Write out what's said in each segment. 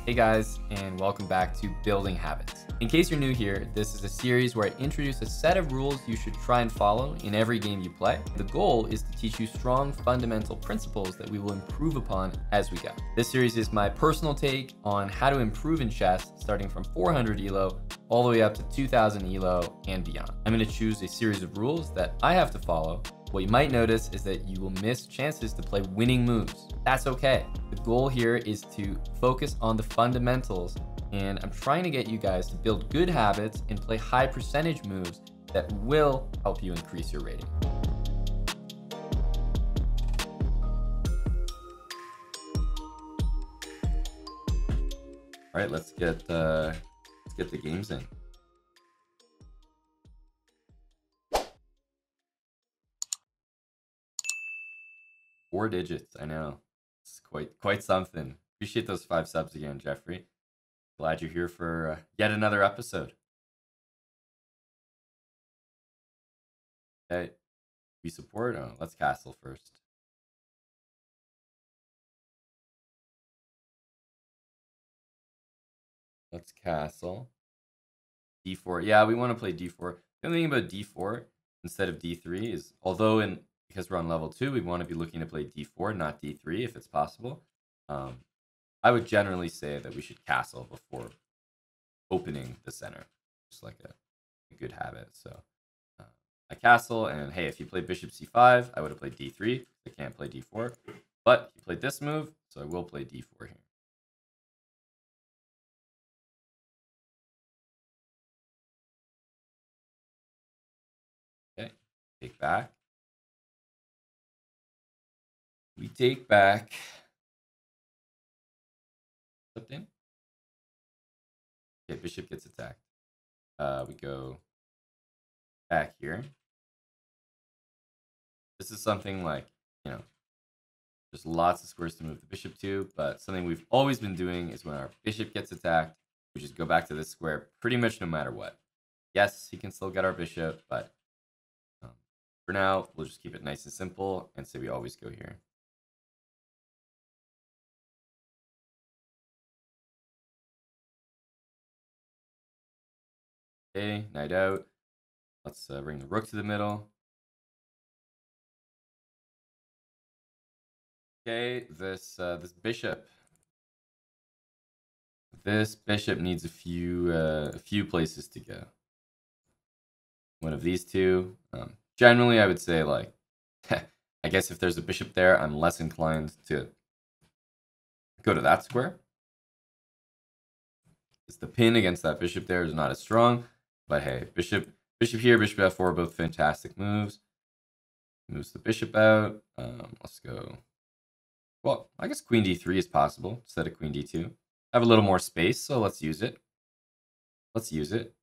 Hey guys, and welcome back to Building Habits. In case you're new here, this is a series where I introduce a set of rules you should try and follow in every game you play. The goal is to teach you strong fundamental principles that we will improve upon as we go. This series is my personal take on how to improve in chess, starting from 400 ELO all the way up to 2000 ELO and beyond. I'm going to choose a series of rules that I have to follow. What you might notice is that you will miss chances to play winning moves. That's okay. The goal here is to focus on the fundamentals, and I'm trying to get you guys to build good habits and play high percentage moves that will help you increase your rating. All right, let's get the games in. Four digits, I know. It's quite something. Appreciate those 5 subs again, Jeffrey. Glad you're here for yet another episode. Okay, we support. Oh, let's castle first. Let's castle. D4. Yeah, we want to play D4. The only thing about D4 instead of D3 is, because we're on level 2, we want to be looking to play D4, not D3 if it's possible. I would generally say that we should castle before opening the center, just like a good habit. So I castle, and hey, if you play bishop c5, I would have played D3. I can't play D4, but he played this move, so I will play D4 here. Okay, take back. We take back. Slipped in. Okay, bishop gets attacked. We go back here. This is something like, there's lots of squares to move the bishop to, but something we've always been doing is when our bishop gets attacked, we just go back to this square pretty much no matter what. Yes, he can still get our bishop, but for now, we'll just keep it nice and simple and say we always go here. Okay, knight out. Let's bring the rook to the middle. Okay, this bishop. This bishop needs a few places to go. One of these two. Generally, I would say, like, I guess if there's a bishop there, I'm less inclined to go to that square. It's the pin against that bishop there is not as strong. But hey, bishop here, bishop f4, both fantastic moves. Moves the bishop out. Let's go. Well, I guess queen d3 is possible instead of queen d2. I have a little more space, so let's use it. Let's use it.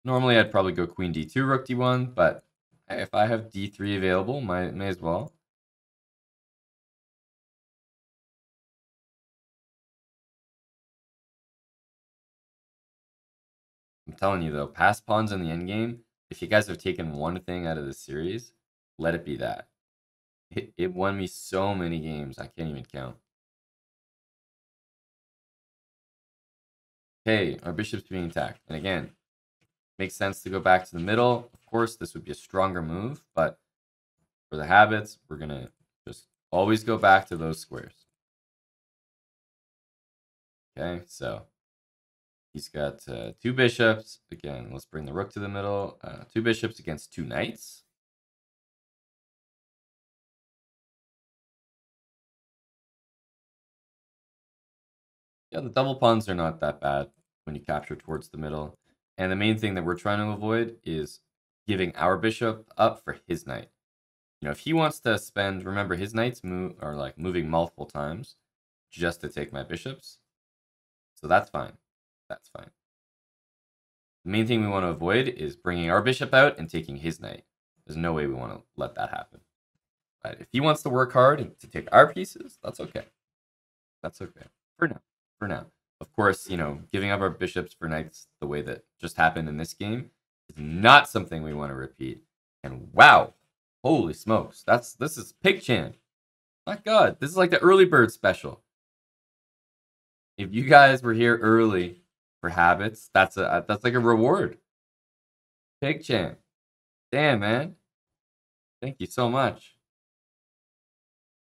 Normally, I'd probably go queen d2, rook d1, but hey, if I have d3 available, may as well. I'm telling you, though, pass pawns in the endgame, if you guys have taken one thing out of the series, let it be that. It won me so many games, I can't even count. Okay, our bishop's being attacked. And again, makes sense to go back to the middle. Of course, this would be a stronger move, but for the habits, we're going to just always go back to those squares. Okay, so he's got 2 bishops. Again, let's bring the rook to the middle. 2 bishops against 2 knights. Yeah, the double pawns are not that bad when you capture towards the middle. And the main thing that we're trying to avoid is giving our bishop up for his knight. If he wants to spend, remember, his knights are like moving multiple times just to take my bishops. So that's fine. That's fine. The main thing we want to avoid is bringing our bishop out and taking his knight. There's no way we want to let that happen. But if he wants to work hard and to take our pieces, that's okay. That's okay. For now. Of course, giving up our bishops for knights the way that just happened in this game is not something we want to repeat. And wow, holy smokes, this is PigChan. My God, this is like the early bird special. If you guys were here early for habits, that's like a reward. Pig champ. Damn, man. Thank you so much.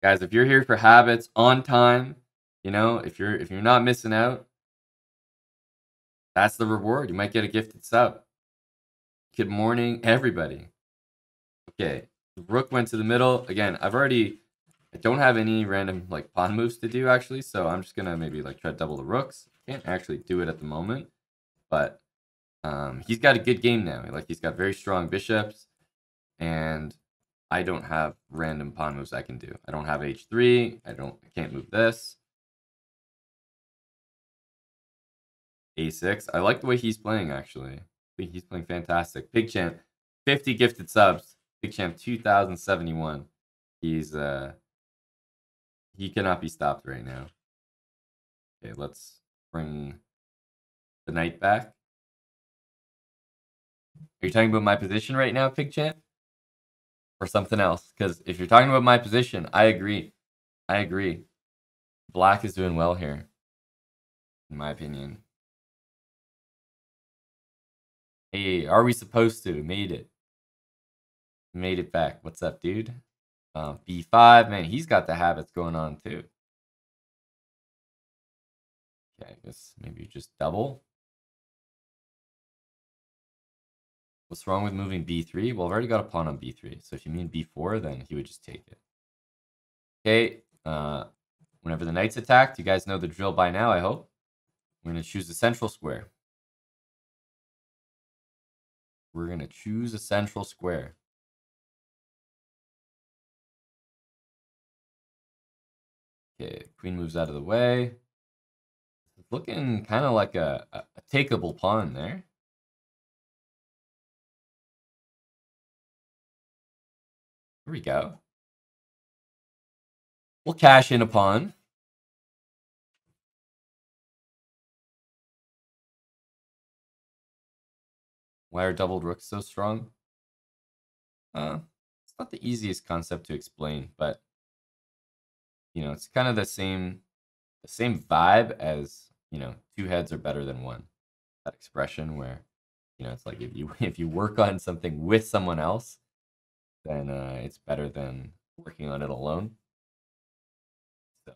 Guys, if you're here for habits on time, you know, if you're not missing out, that's the reward. You might get a gifted sub. Good morning, everybody. Okay, the rook went to the middle. Again, I don't have any random like pawn moves to do actually, so I'm just gonna maybe like try to double the rooks. Can't actually do it at the moment, but he's got a good game now. Like he's got very strong bishops, and I don't have random pawn moves I can do. I don't have h3. I can't move this. a6. I like the way he's playing actually. I think he's playing fantastic. PigChamp, 50 gifted subs. PigChamp 2071. He's he cannot be stopped right now. Okay, let's bring the knight back. Are you talking about my position right now, PigChamp? Or something else? Because if you're talking about my position, I agree. I agree. Black is doing well here, in my opinion. Hey, are we supposed to? Made it. Made it back. What's up, dude? B5. Man, he's got the habits going on, too. Okay, I guess maybe just double. What's wrong with moving b3? Well, I've already got a pawn on b3. So if you mean b4, then he would just take it. Okay. Whenever the knight's attacked, you guys know the drill by now, I hope. We're going to choose the central square. We're going to choose a central square. Okay, queen moves out of the way. It's looking kind of like a takeable pawn there. Here we go. We'll cash in a pawn. Why are doubled rooks so strong? It's not the easiest concept to explain, but you know, it's kind of the same vibe as, you know, two heads are better than one. That expression where, you know, it's like if you work on something with someone else, then it's better than working on it alone. So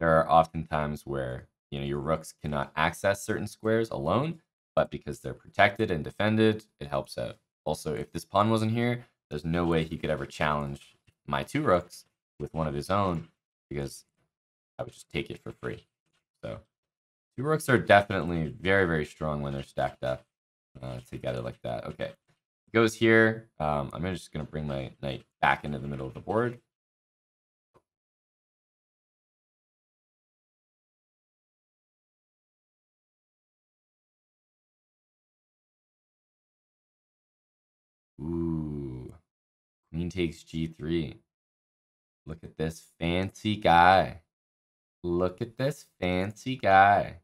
there are often times where, you know, your rooks cannot access certain squares alone, but because they're protected and defended, it helps out. Also, if this pawn wasn't here, there's no way he could ever challenge my two rooks with one of his own, because I would just take it for free. So two rooks are definitely very, very strong when they're stacked up together like that. Okay, goes here. I'm just going to bring my knight back into the middle of the board. Ooh, queen takes g3. Look at this fancy guy. Look at this fancy guy.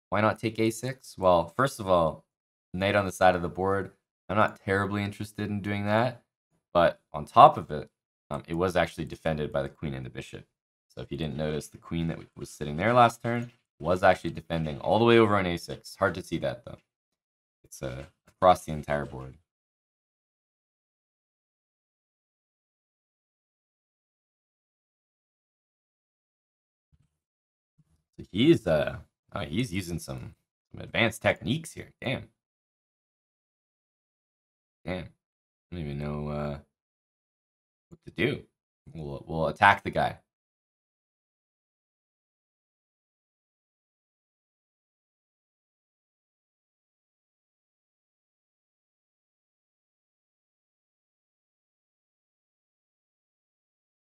Why not take a6? Well, first of all, knight on the side of the board. I'm not terribly interested in doing that. But on top of it, it was actually defended by the queen and the bishop. So if you didn't notice, the queen that was sitting there last turn was actually defending all the way over on a6. Hard to see that, though. It's across the entire board. So he's using some advanced techniques here. Damn. Damn. I don't even know what to do. We'll attack the guy.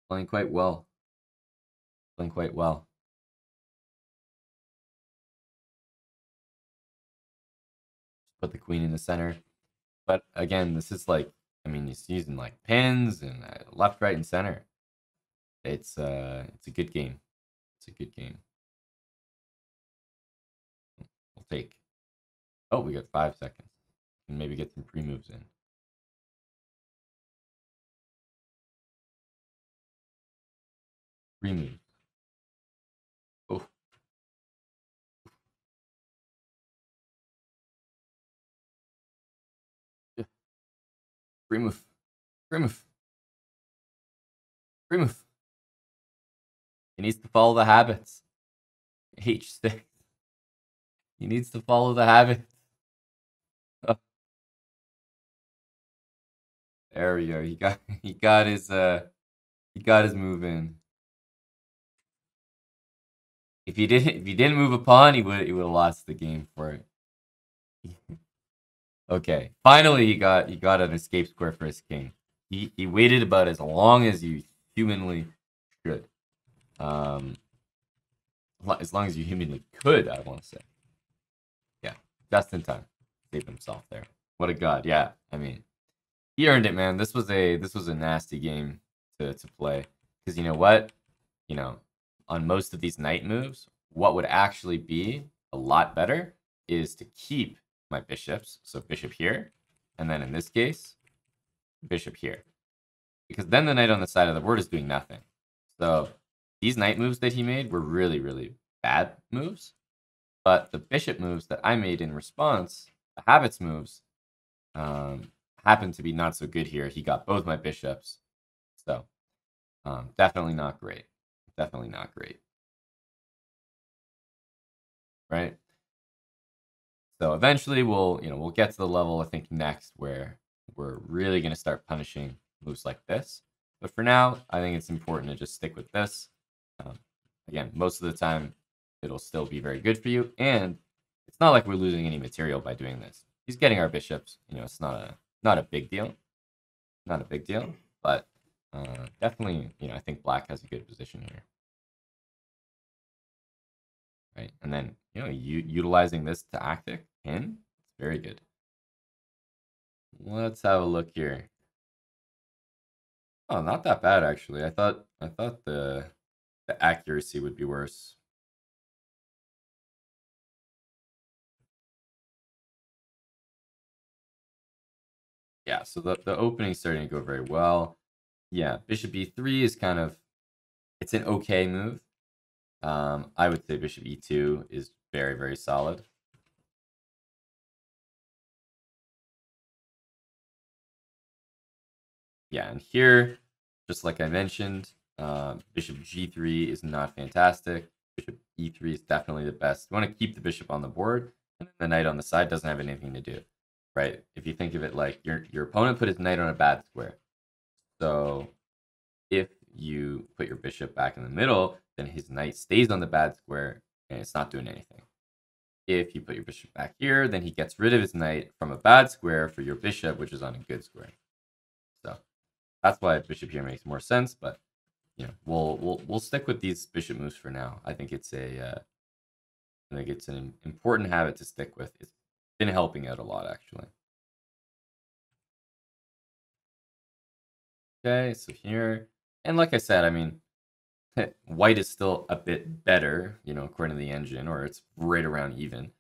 Playing quite well. Playing quite well. Put the queen in the center. But again, this is like, I mean, he's using like pins and left, right, and center. It's a good game. It's a good game. We'll take. Oh, we got 5 seconds. And maybe get some pre-moves in. Pre-moves. Oh, Free move. Free move. Free move. He needs to follow the habits. H6. He needs to follow the habits. Oh, there we go. He got his move in. If he didn't move a pawn, he would have lost the game for it. Okay, finally he got an escape square for his king. He waited about as long as you humanly should. As long as you humanly could, I want to say. Yeah, just in time. Saved himself there. What a god. Yeah, I mean, he earned it, man. This was a nasty game to play. Because you know what? You know, on most of these knight moves, what would actually be a lot better is to keep my bishops. So bishop here, and then in this case, bishop here. Because then the knight on the side of the board is doing nothing. So these knight moves that he made were really, really bad moves. But the bishop moves that I made in response, the habits moves, happened to be not so good here. He got both my bishops. So definitely not great. Definitely not great. Right? So eventually we'll get to the level, I think, next where we're really going to start punishing moves like this. But for now, I think it's important to just stick with this. Again, most of the time, it'll still be very good for you. And it's not like we're losing any material by doing this. He's getting our bishops. You know, it's not a big deal. Not a big deal. But definitely, you know, I think black has a good position here. Right? And then, you know, utilizing this tactic in, it's very good. Let's have a look here. Oh, not that bad actually. I thought the accuracy would be worse. Yeah, so the opening's starting to go very well. Yeah, bishop e3 is kind of, it's an okay move. I would say bishop e2 is very, very solid. Yeah, and here, just like I mentioned, bishop g3 is not fantastic. Bishop e3 is definitely the best. You want to keep the bishop on the board, and the knight on the side doesn't have anything to do, right? If you think of it like your opponent put his knight on a bad square. So if you put your bishop back in the middle, then his knight stays on the bad square, and it's not doing anything. If you put your bishop back here, then he gets rid of his knight from a bad square for your bishop, which is on a good square. So that's why bishop here makes more sense, but you know, we'll stick with these bishop moves for now. I think it's an important habit to stick with. It's been helping out a lot, actually. Okay, so here, and like I said, I mean, white is still a bit better, you know, according to the engine, or it's right around even.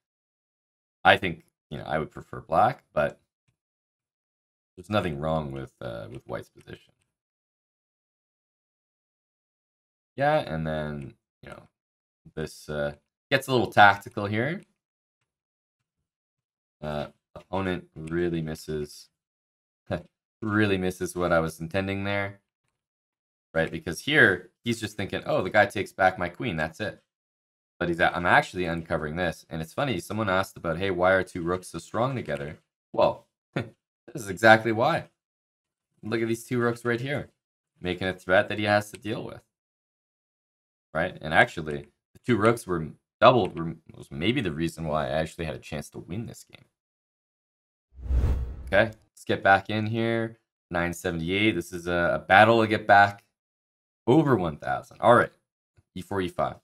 I think, you know, I would prefer black, but there's nothing wrong with white's position. Yeah, and then, you know, this gets a little tactical here. Opponent really misses what I was intending there. Right? Because here, he's just thinking, oh, the guy takes back my queen, that's it. But I'm actually uncovering this. And it's funny, someone asked about, hey, why are two rooks so strong together? Well, this is exactly why. Look at these two rooks right here, making a threat that he has to deal with. Right? And actually, the two rooks were doubled, was maybe the reason why I actually had a chance to win this game. Okay, let's get back in here. 978. This is a battle to get back over 1,000. All right, e4, e5.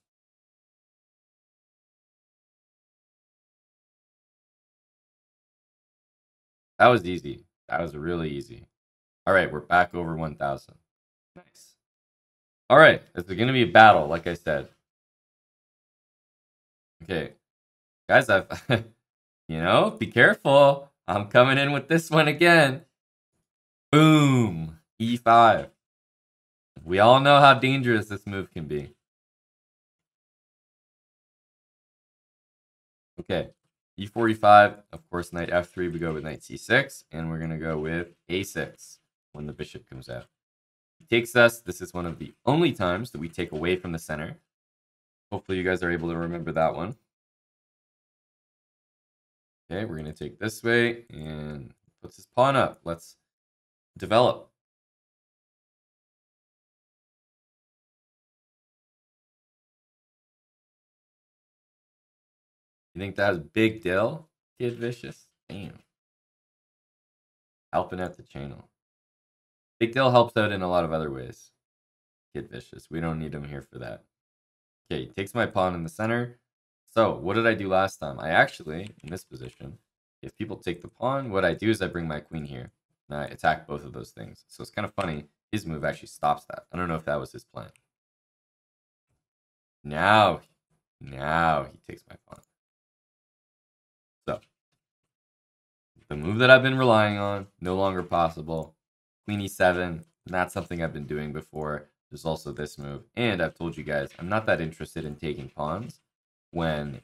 That was easy. That was really easy. All right, we're back over 1,000. Nice. All right, it's going to be a battle, like I said. Okay, guys, I've, you know, be careful. I'm coming in with this one again. Boom, e5. We all know how dangerous this move can be. Okay, e45, of course, knight f3, we go with knight c6, and we're going to go with a6 when the bishop comes out. He takes us. This is one of the only times that we take away from the center. Hopefully you guys are able to remember that one. Okay, we're going to take this way and puts his pawn up. Let's develop. You think that was big deal, Kid Vicious? Damn. Helping out the channel. Big deal helps out in a lot of other ways. Kid Vicious. We don't need him here for that. Okay, he takes my pawn in the center. So, what did I do last time? I actually, in this position, if people take the pawn, what I do is I bring my queen here. And I attack both of those things. So it's kind of funny. His move actually stops that. I don't know if that was his plan. Now he takes my pawn. So, the move that I've been relying on, no longer possible. Queen e7, not something I've been doing before. There's also this move. And I've told you guys, I'm not that interested in taking pawns when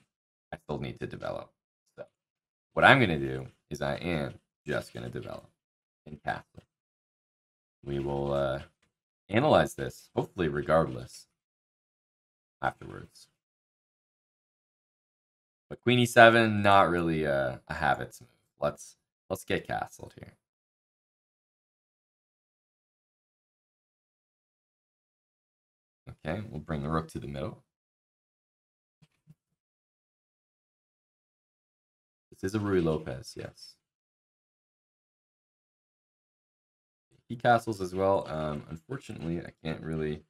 I still need to develop. So, what I'm going to do is I am just going to develop in castle. We will analyze this, hopefully regardless, afterwards. But queen e7, not really a habits move. Let's get castled here. Okay, we'll bring the rook to the middle. This is a Ruy Lopez, yes. He castles as well. Unfortunately, I can't really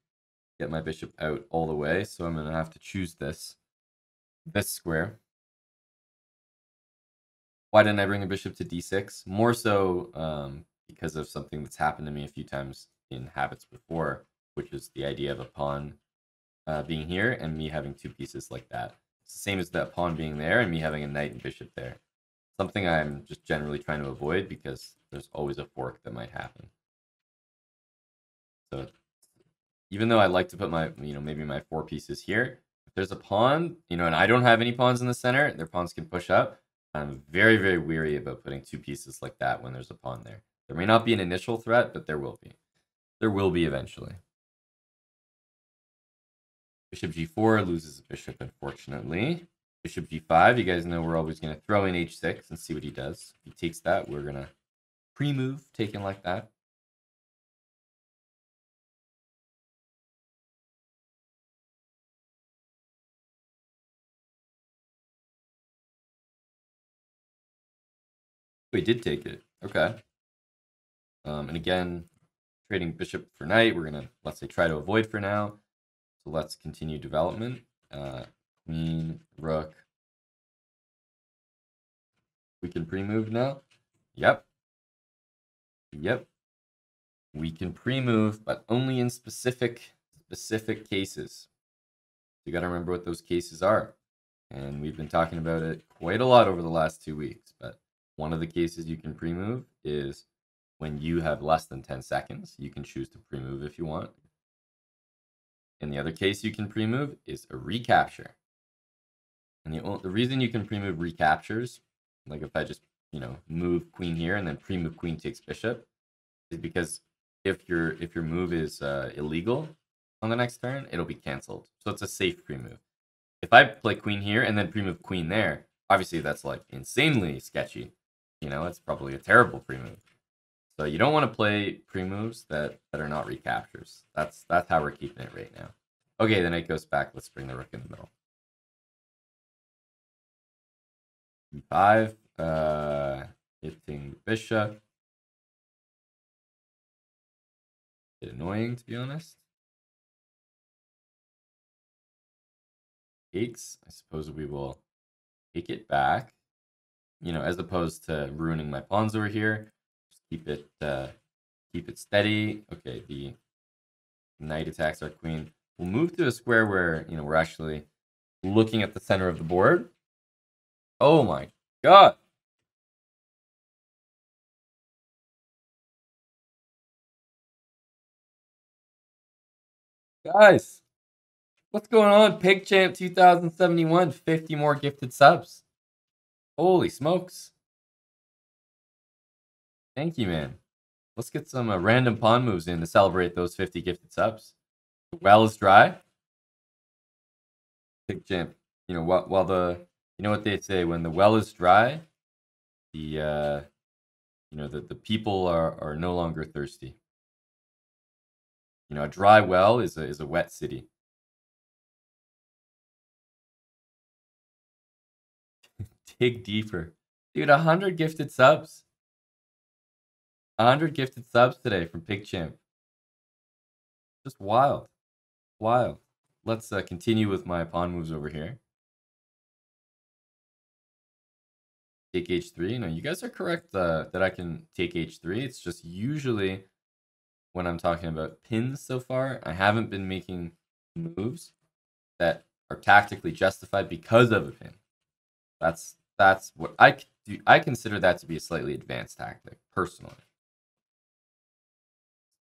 get my bishop out all the way, so I'm going to have to choose this square. Why didn't I bring the bishop to d6? More so because of something that's happened to me a few times in habits before, which is the idea of a pawn being here and me having two pieces like that. It's the same as that pawn being there and me having a knight and bishop there. Something I'm just generally trying to avoid because there's always a fork that might happen. So even though I like to put my, maybe my four pieces here, if there's a pawn, and I don't have any pawns in the center, their pawns can push up. I'm very, very weary about putting two pieces like that when there's a pawn there. There may not be an initial threat, but there will be. There will be eventually. Bishop g4 loses a bishop, unfortunately. Bishop g5, you guys know we're always going to throw in h6 and see what he does. If he takes that, we're going to pre-move, taken like that. We did take it. Okay. And again, trading bishop for knight, we're going to, let's say, try to avoid for now. So let's continue development. Queen, rook. We can pre-move now. Yep. We can pre-move, but only in specific cases. You got to remember what those cases are. And we've been talking about it quite a lot over the last 2 weeks. But one of the cases you can pre-move is when you have less than 10 seconds. You can choose to pre-move if you want. And the other case you can pre-move is a recapture. And the reason you can pre-move recaptures, like if I just, move queen here and then pre-move queen takes bishop, is because if your move is illegal on the next turn, it'll be canceled. So it's a safe pre-move. If I play queen here and then pre-move queen there, obviously that's like insanely sketchy. It's probably a terrible pre-move. So you don't want to play pre-moves that are not recaptures. That's how we're keeping it right now. Okay, the knight goes back. Let's bring the rook in the middle. e5, hitting the bishop. Bit annoying, to be honest. Takes. I suppose we will take it back. As opposed to ruining my pawns over here. Just keep it steady. Okay, the knight attacks our queen. We'll move to a square where, we're actually looking at the center of the board. Oh my god. Guys, what's going on? PigChamp 2071, 50 more gifted subs. Holy smokes. Thank you, man. Let's get some random pawn moves in to celebrate those 50 gifted subs. The well is dry. Big champ. You know, while the, you know what they say, when the well is dry, the you know, the people are no longer thirsty. You know, a dry well is a wet city. Dig deeper. Dude, 100 gifted subs. 100 gifted subs today from PigChamp. Just wild. Wild. Let's continue with my pawn moves over here. Take h3. No, you guys are correct that I can take h3. It's just usually when I'm talking about pins so far, I haven't been making moves that are tactically justified because of a pin. That's what I do. I consider that to be a slightly advanced tactic, personally.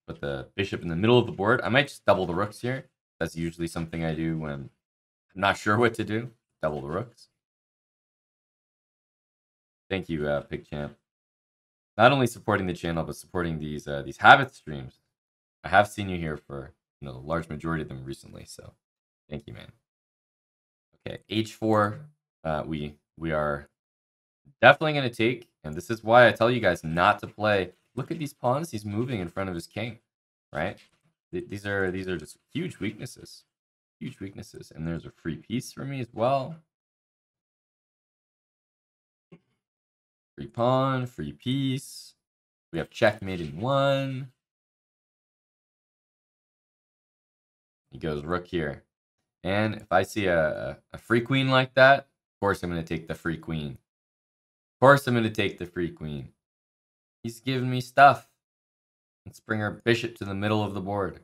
Put the bishop in the middle of the board. I might just double the rooks here. That's usually something I do when I'm not sure what to do. Double the rooks. Thank you, PigChamp. Not only supporting the channel, but supporting these habit streams. I have seen you here for, you know, the large majority of them recently, so thank you, man. Okay, h4. We are definitely going to take, and this is why I tell you guys not to play. Look at these pawns he's moving in front of his king, right? These are just huge weaknesses. Huge weaknesses. And there's a free piece for me as well. Free pawn, free piece. We have checkmate in one. He goes rook here. And if I see a free queen like that, of course I'm going to take the free queen. Of course I'm going to take the free queen. He's giving me stuff. Let's bring our bishop to the middle of the board.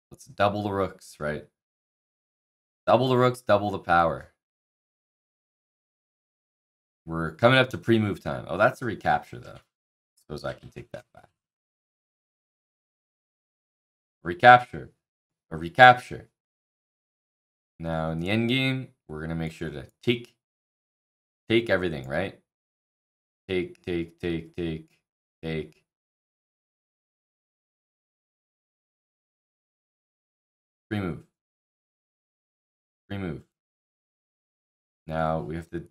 Let's double the rooks, right? Double the rooks, double the power. We're coming up to pre-move time. Oh, that's a recapture, though. Suppose I can take that back. Recapture. A recapture. Now, in the end game, we're going to make sure to take everything, right? Take. Pre-move. Pre-move. Now, we have to...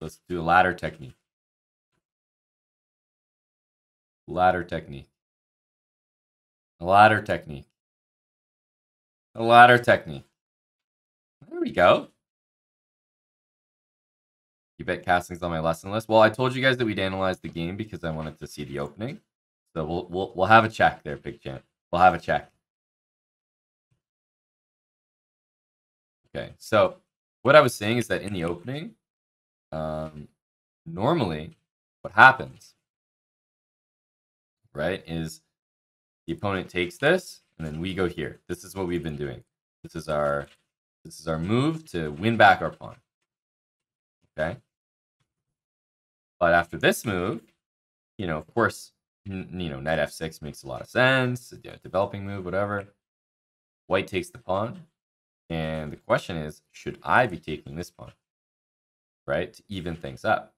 let's do a ladder technique. Ladder technique. A ladder technique. A ladder technique. There we go. You bet castling's on my lesson list. Well, I told you guys that we'd analyze the game because I wanted to see the opening. So we'll have a check there, PigChamp. We'll have a check. Okay, so what I was saying is that in the opening, normally what happens, right, is the opponent takes this, and then we go here. This is what we've been doing. This is our move to win back our pawn. Okay? But after this move, you know, of course, you know, knight f6 makes a lot of sense. You know, developing move, whatever. White takes the pawn. And the question is, should I be taking this pawn? Right? To even things up.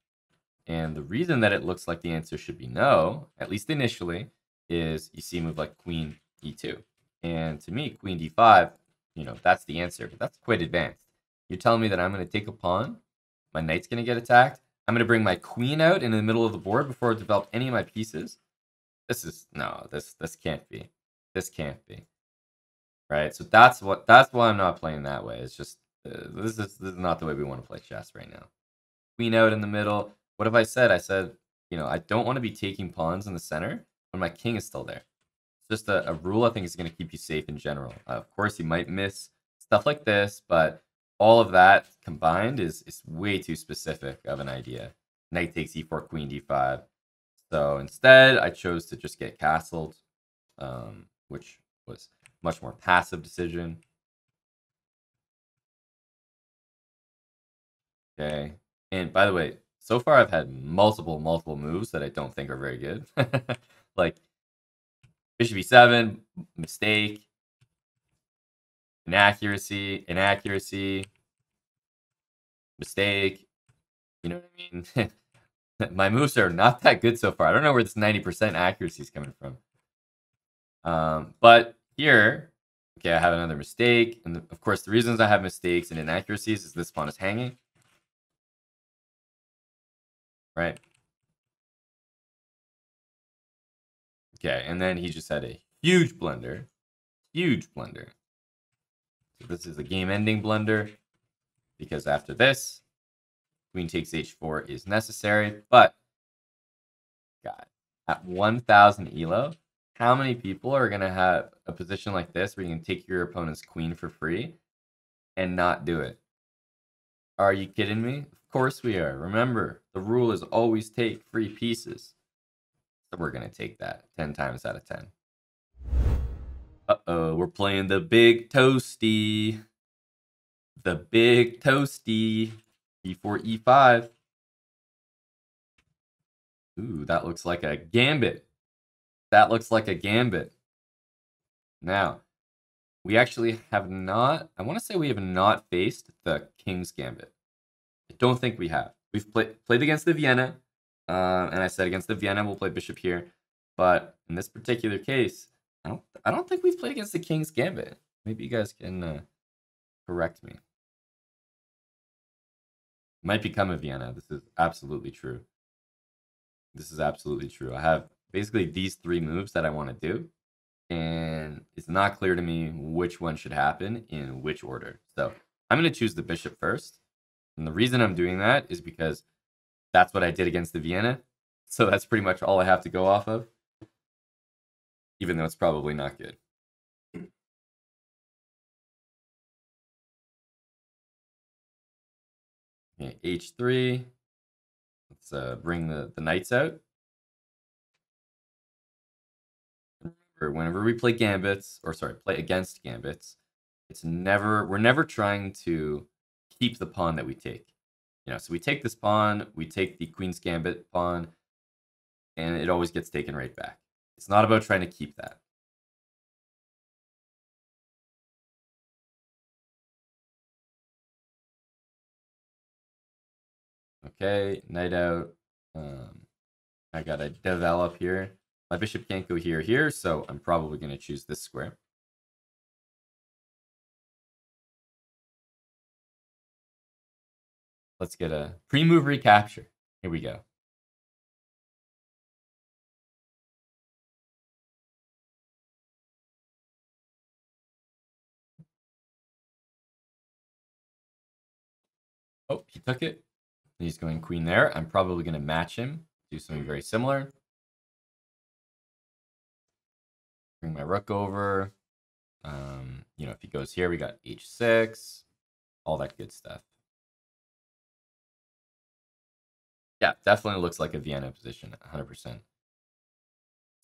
And the reason that it looks like the answer should be no, at least initially, is you see a move like queen e2. And to me, queen d5, you know, that's the answer. But that's quite advanced. You're telling me that I'm going to take a pawn, my knight's going to get attacked, I'm going to bring my queen out in the middle of the board before I develop any of my pieces? This is, no, this can't be. This can't be. Right? So that's why I'm not playing that way. It's just, this is not the way we want to play chess right now. Queen out in the middle. What have I said? I said, you know, I don't want to be taking pawns in the center when my king is still there. It's just a rule I think is going to keep you safe in general. Of course, you might miss stuff like this, but all of that combined is way too specific of an idea. Knight takes e4, queen d5. So instead, I chose to just get castled, which was a much more passive decision. Okay. And by the way, so far I've had multiple moves that I don't think are very good. Like bishop e7, mistake, inaccuracy. mistake. You know what I mean? My moves are not that good so far. I don't know where this 90% accuracy is coming from. But here, okay, I have another mistake. And of course, the reasons I have mistakes and inaccuracies is this pawn is hanging. Right? Okay, and then he just had a huge blunder. Huge blunder. So this is a game-ending blunder. Because after this, queen takes h4 is necessary. But, God, at 1,000 ELO, how many people are going to have a position like this where you can take your opponent's queen for free and not do it? Are you kidding me? Of course we are. Remember, the rule is always take free pieces. So we're going to take that 10 times out of 10. Uh-oh, we're playing the big toasty. The big toasty. E4, E5. Ooh, that looks like a gambit. That looks like a gambit. Now, we actually have not, I want to say we have not faced the King's Gambit. I don't think we have. We've played against the Vienna, and I said against the Vienna we'll play bishop here. But in this particular case, I don't think we've played against the King's Gambit. Maybe you guys can correct me. Might become a Vienna. This is absolutely true. This is absolutely true. I have basically these 3 moves that I want to do. And it's not clear to me which one should happen in which order. So I'm going to choose the bishop first. And the reason I'm doing that is because that's what I did against the Vienna. So that's pretty much all I have to go off of. Even though it's probably not good. Okay, h3. Let's bring the knights out. Remember, whenever we play gambits, or sorry, play against gambits, we're never trying to keep the pawn that we take. You know, so we take this pawn, we take the Queen's Gambit pawn, and it always gets taken right back. It's not about trying to keep that. Okay, knight out. I gotta develop here. My bishop can't go here, so I'm probably gonna choose this square. Let's get a pre-move recapture. Here we go. Oh, he took it. He's going queen there. I'm probably going to match him. Do something very similar. Bring my rook over. You know, if he goes here, we got h6. All that good stuff. Yeah, definitely looks like a Vienna position, 100%.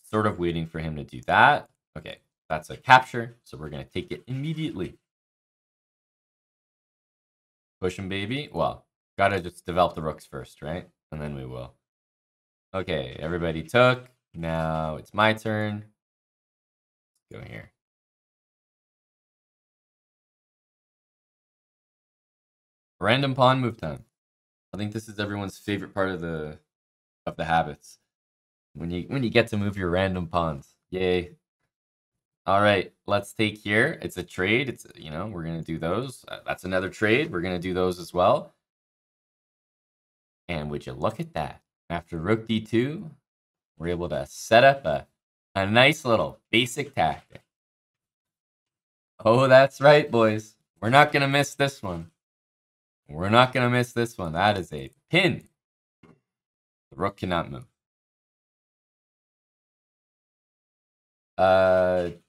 Sort of waiting for him to do that. Okay, that's a capture, so we're going to take it immediately. Push him, baby. Well, gotta just develop the rooks first, right? And then we will. Okay, everybody took. Now it's my turn. Let's go here. Random pawn move time. I think this is everyone's favorite part of the habits. When you get to move your random pawns. Yay. All right, let's take here. It's a trade. It's, you know, we're going to do those. That's another trade. We're going to do those as well. And would you look at that? After rook d2, we're able to set up a nice little basic tactic. Oh, that's right, boys. We're not going to miss this one. We're not going to miss this one. That is a pin. The rook cannot move.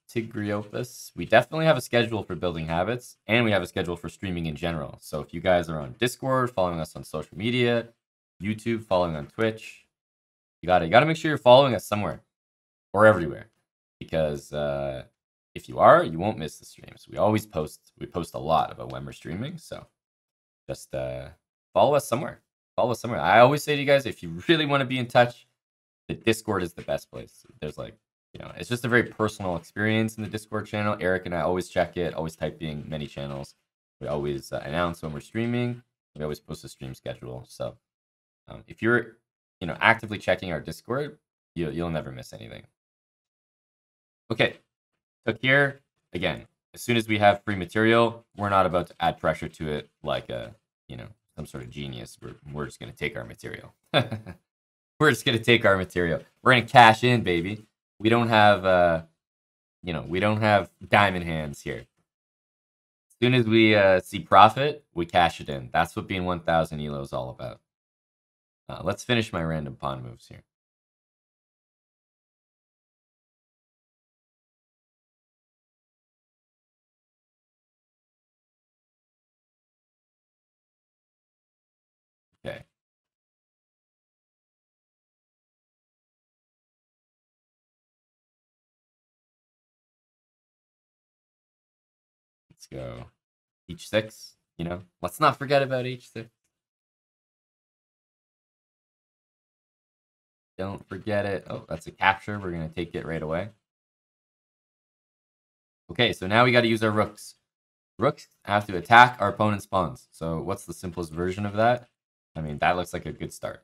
Tigriopus. We definitely have a schedule for building habits, and we have a schedule for streaming in general. So if you guys are on Discord, following us on social media, YouTube, following on Twitch, you gotta make sure you're following us somewhere or everywhere, because if you are, you won't miss the streams. We always post. We post a lot about when we're streaming, so just follow us somewhere. Follow us somewhere. I always say to you guys, if you really want to be in touch, the Discord is the best place. There's like, you know, it's just a very personal experience in the Discord channel. Eric and I always check it, always typing many channels. We always announce when we're streaming. We always post a stream schedule. So if you're, actively checking our Discord, you'll never miss anything. Okay, took here again. As soon as we have free material, we're not about to add pressure to it like some sort of genius. We're just gonna take our material. We're just gonna take our material. We're gonna cash in, baby. We don't have we don't have diamond hands here. As soon as we see profit, we cash it in. That's what being 1000 ELO is all about. Let's finish my random pawn moves here. Okay. Let's go h6, Let's not forget about h6. Don't forget it. Oh, that's a capture. We're going to take it right away. Okay, so now we got to use our rooks. Rooks have to attack our opponent's pawns. So what's the simplest version of that? I mean, that looks like a good start.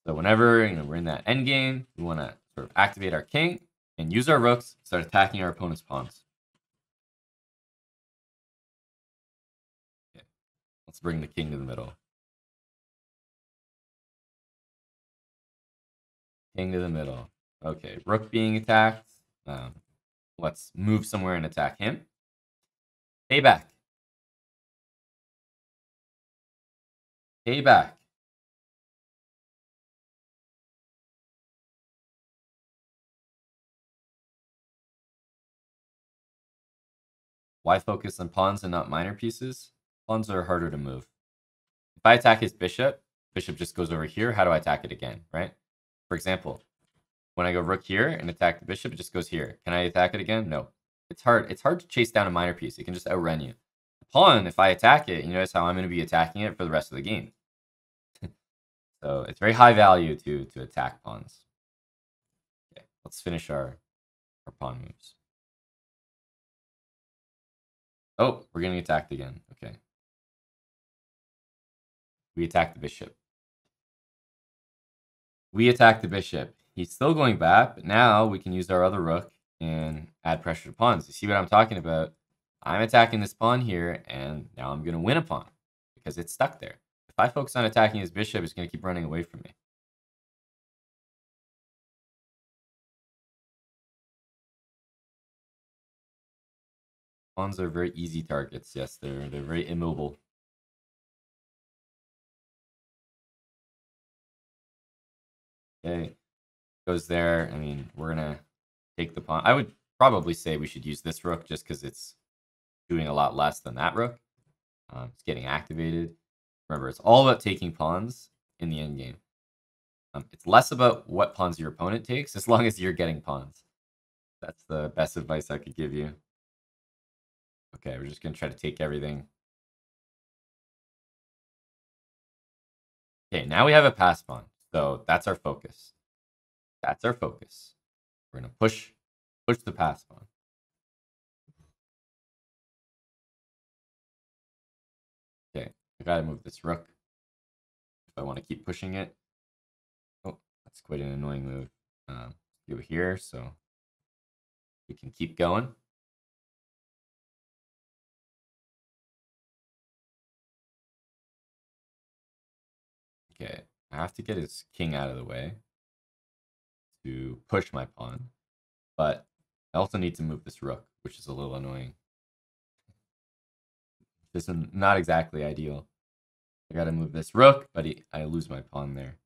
So whenever we're in that end game, we want to sort of activate our king and use our rooks, start attacking our opponent's pawns. Okay. Let's bring the king to the middle. King to the middle. Okay, rook being attacked. Let's move somewhere and attack him. Payback. Payback. Why focus on pawns and not minor pieces? Pawns are harder to move. If I attack his bishop, bishop just goes over here. How do I attack it again, right? For example, when I go rook here and attack the bishop, it just goes here. Can I attack it again? No. It's hard. It's hard to chase down a minor piece. It can just outrun you. The pawn, if I attack it, you notice how I'm going to be attacking it for the rest of the game. So it's very high value to attack pawns. Okay, let's finish our pawn moves. Oh, we're getting attacked again. Okay. We attack the bishop. We attack the bishop. He's still going back, but now we can use our other rook and add pressure to pawns. You see what I'm talking about? I'm attacking this pawn here, and now I'm going to win a pawn because it's stuck there. If I focus on attacking his bishop, it's going to keep running away from me. Pawns are very easy targets. Yes, they're very immobile. Okay, goes there. I mean, we're gonna take the pawn. I would probably say we should use this rook just because it's doing a lot less than that rook. It's getting activated. Remember, it's all about taking pawns in the endgame. It's less about what pawns your opponent takes, as long as you're getting pawns. That's the best advice I could give you. Okay, we're just gonna try to take everything. Okay, now we have a pass pawn. So that's our focus. That's our focus. We're gonna push the pass pawn. Okay, I gotta move this rook if I want to keep pushing it. Oh, that's quite an annoying move. Do it here so we can keep going. Okay, I have to get his king out of the way to push my pawn, but I also need to move this rook, which is a little annoying. This is not exactly ideal. I gotta move this rook, but I lose my pawn there.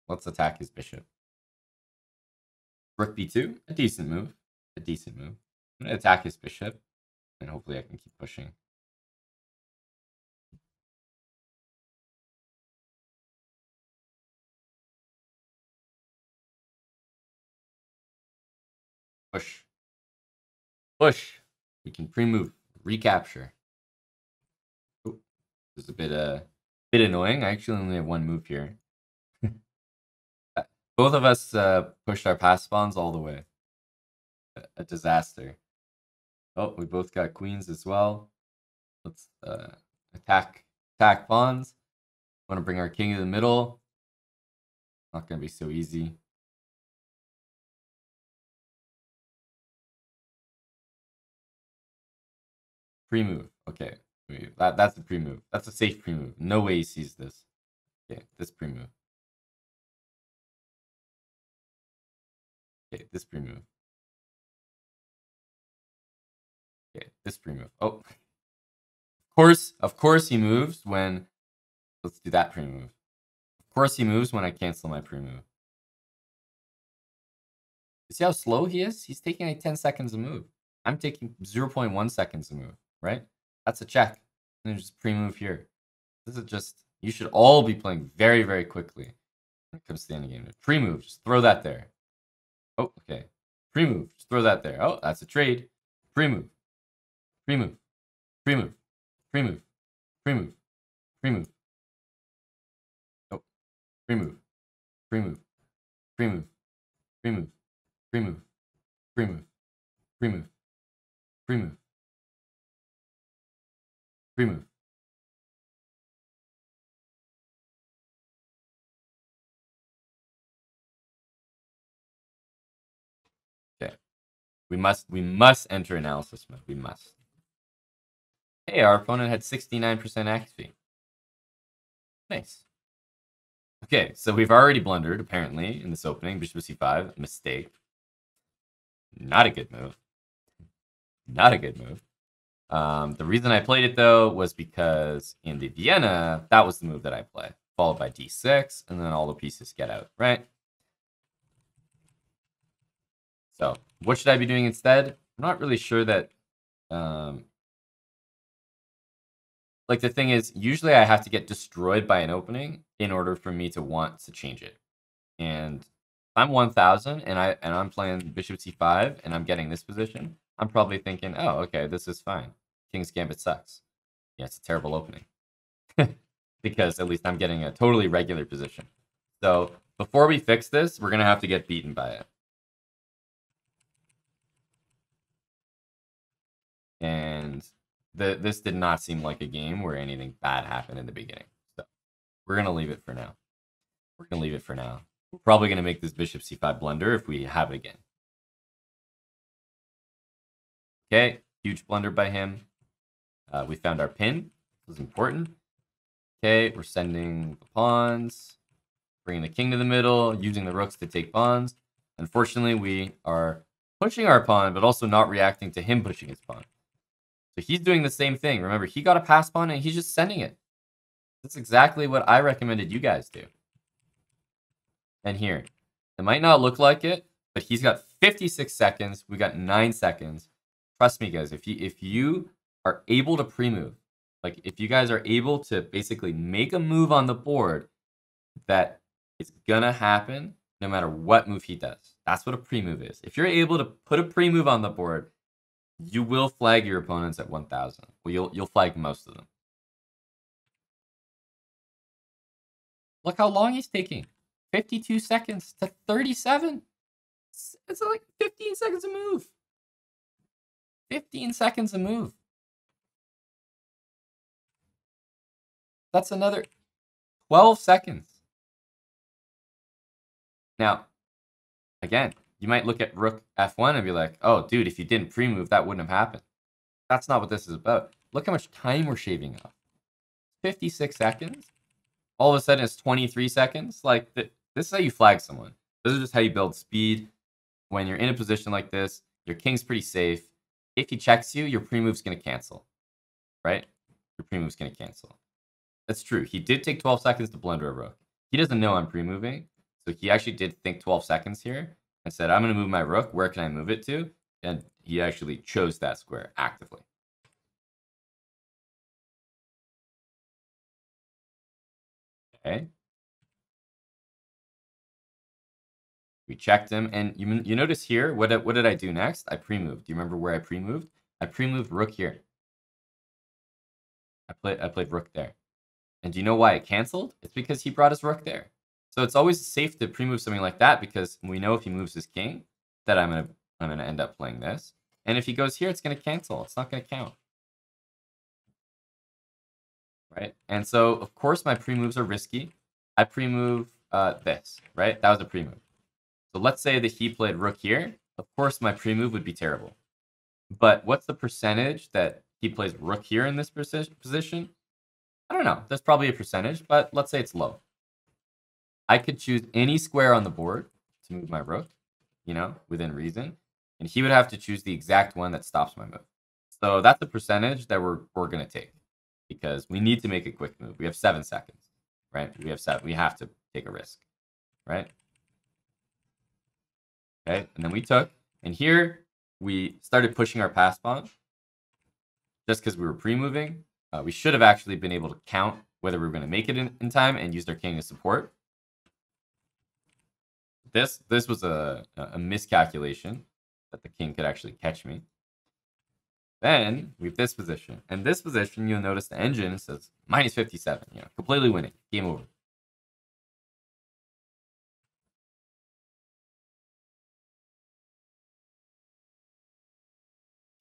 Let's attack his bishop. Rook b2, a decent move. A decent move. I'm gonna attack his bishop, and hopefully I can keep pushing. Push. Push. We can pre-move. Recapture. Oh, this is a bit annoying. I actually only have one move here. Both of us pushed our pass spawns all the way. A disaster. Oh, we both got queens as well. Let's attack pawns. Want to bring our king to the middle. Not going to be so easy. Pre-move. Okay. That's a pre-move. That's a safe pre-move. No way he sees this. Okay, this pre-move. Okay, this pre-move. Okay, this pre-move. Oh. Of course he moves when... Let's do that pre-move. Of course he moves when I cancel my pre-move. You see how slow he is? He's taking like 10 seconds to move. I'm taking 0.1 seconds to move, right? That's a check. And then just pre-move here. This is just... You should all be playing very, very quickly when it comes to the end game. Pre-move, just throw that there. Oh, okay. Pre-move, just throw that there. Oh, that's a trade. Pre-move. Pre-move. Pre-move. Pre-move. Pre-move. Pre-move. Oh. Pre-move. Pre-move. Pre-move. Pre-move. Pre-move. Pre-move. Pre-move. Pre-move. Pre-move. Okay. We must enter analysis mode. We must. Hey, our opponent had 69% accuracy. Nice. Okay, so we've already blundered, apparently, in this opening. Bishop c5, mistake. Not a good move. Not a good move. The reason I played it, though, was because in the Vienna, that was the move that I play. Followed by d6, and then all the pieces get out, right? So, what should I be doing instead? I'm not really sure that... like, the thing is, usually I have to get destroyed by an opening in order for me to want to change it. And if I'm 1000 and I'm playing bishop c5 and I'm getting this position, I'm probably thinking, oh, okay, this is fine. King's Gambit sucks. Yeah, it's a terrible opening. Because at least I'm getting a totally regular position. So before we fix this, we're going to have to get beaten by it. And this did not seem like a game where anything bad happened in the beginning. So we're going to leave it for now. We're going to leave it for now. We're probably going to make this bishop c5 blunder if we have it again. Okay, huge blunder by him. We found our pin. This is important. Okay, we're sending the pawns, bringing the king to the middle, using the rooks to take pawns. Unfortunately, we are pushing our pawn, but also not reacting to him pushing his pawn. So he's doing the same thing. Remember, he got a pass pawn and he's just sending it. That's exactly what I recommended you guys do. And here, it might not look like it, but he's got 56 seconds. We got 9 seconds. Trust me, guys, if you are able to pre-move, like if you guys are able to basically make a move on the board that is gonna happen no matter what move he does. That's what a pre-move is. If you're able to put a pre-move on the board, you will flag your opponents at 1000. Well, you'll flag most of them. Look how long he's taking. 52 seconds to 37. It's like 15 seconds a move. 15 seconds a move. That's another 12 seconds. Now, again, you might look at rook f1 and be like, oh, dude, if you didn't pre-move, that wouldn't have happened. That's not what this is about. Look how much time we're shaving off. 56 seconds. All of a sudden, it's 23 seconds. Like, this is how you flag someone. This is just how you build speed. When you're in a position like this, your king's pretty safe. If he checks you, your pre-move's going to cancel. Right? Your pre-move's going to cancel. That's true. He did take 12 seconds to blunder a rook. He doesn't know I'm pre-moving. So he actually did think 12 seconds here and said, I'm going to move my rook. Where can I move it to? And he actually chose that square actively. Okay. We checked him. And you notice here, what did I do next? I pre-moved. Do you remember where I pre-moved? I pre-moved rook here. I played rook there. And do you know why it canceled? It's because he brought his rook there. So it's always safe to pre-move something like that because we know if he moves his king that I'm gonna end up playing this. And if he goes here, it's going to cancel. It's not going to count. Right? And so, of course, my pre-moves are risky. I pre-move this, right? That was a pre-move. So let's say that he played rook here. Of course, my pre-move would be terrible. But what's the percentage that he plays rook here in this position? I don't know. There's probably a percentage, but let's say it's low. I could choose any square on the board to move my rook, you know, within reason. And he would have to choose the exact one that stops my move. So that's the percentage that we're going to take, because we need to make a quick move. We have 7 seconds, right? We have to take a risk, right? Okay, and then we took, and here we started pushing our pass pawn just because we were pre-moving. We should have actually been able to count whether we were going to make it in time and used our king as support. This was a miscalculation that the king could actually catch me. Then we have this position. And this position, you'll notice the engine says minus 57. You know, completely winning. Game over.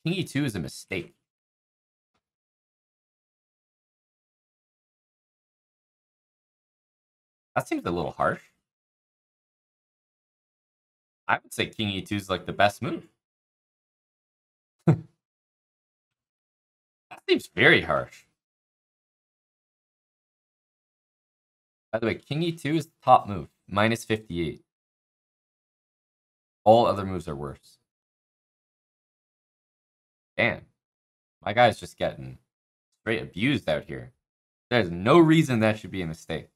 King e2 is a mistake. That seems a little harsh. I would say king e2 is like the best move. That seems very harsh. By the way, king e2 is the top move, minus 58. All other moves are worse. Damn. My guy's just getting straight abused out here. There's no reason that should be a mistake.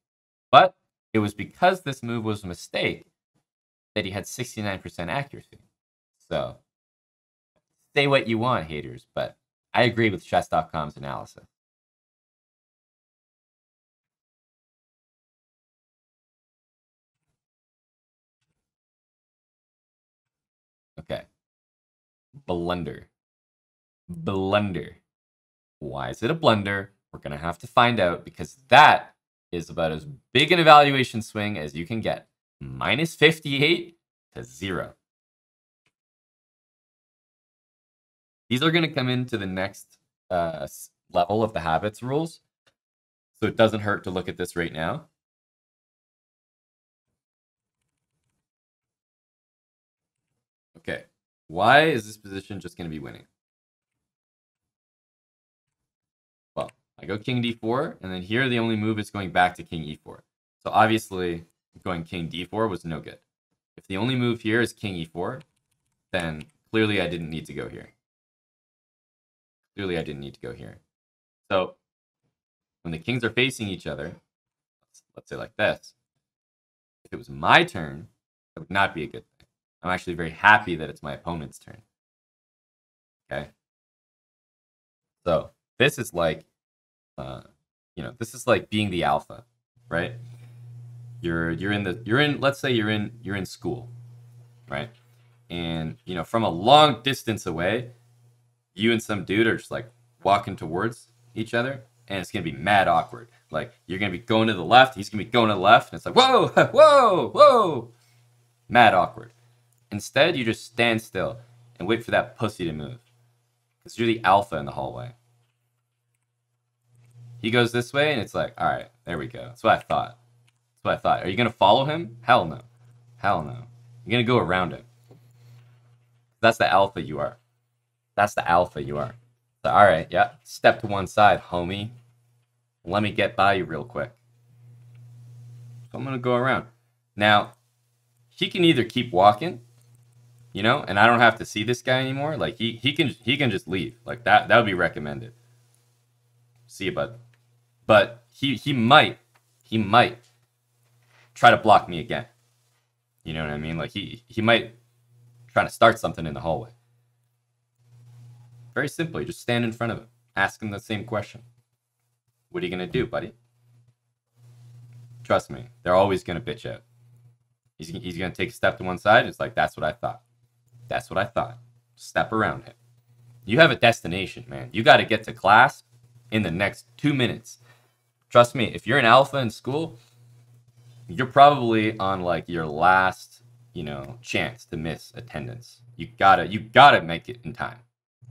But it was because this move was a mistake that he had 69% accuracy. So, say what you want, haters, but I agree with chess.com's analysis. Okay. Blunder. Blunder. Why is it a blunder? We're going to have to find out, because that is about as big an evaluation swing as you can get. Minus 58 to 0. These are going to come into the next level of the habits rules. So it doesn't hurt to look at this right now. Okay. Why is this position just going to be winning? Well, I go king d4, and then here the only move is going back to king e4. So obviously, going king d4 was no good. If the only move here is king e4, then clearly I didn't need to go here. Clearly I didn't need to go here. So when the kings are facing each other, let's say like this, if it was my turn, that would not be a good thing. I'm actually very happy that it's my opponent's turn. Okay. So this is like, this is like being the alpha, right? Let's say you're in school, right? And from a long distance away, you and some dude are just like walking towards each other, and it's gonna be mad awkward. Like, you're gonna be going to the left, he's gonna be going to the left, and it's like, whoa, whoa, whoa, mad awkward. Instead, you just stand still and wait for that pussy to move, because you're the alpha in the hallway. He goes this way, and it's like, all right, there we go. That's what I thought. That's what I thought. Are you gonna follow him? Hell no. Hell no. You're gonna go around him. That's the alpha you are. That's the alpha you are. So, all right, yeah, step to one side, homie. Let me get by you real quick. So I'm gonna go around. Now, he can either keep walking, and I don't have to see this guy anymore. Like, he can just leave. Like, that would be recommended. See you, bud. But he might try to block me again. You know what I mean? Like, he might try to start something in the hallway. Very simple. You just stand in front of him. Ask him the same question. What are you going to do, buddy? Trust me. They're always going to bitch out. He's going to take a step to one side. It's like, that's what I thought. That's what I thought. Step around him. You have a destination, man. You got to get to class in the next 2 minutes. Trust me. If you're an alpha in school, you're probably on like your last chance to miss attendance. You gotta make it in time.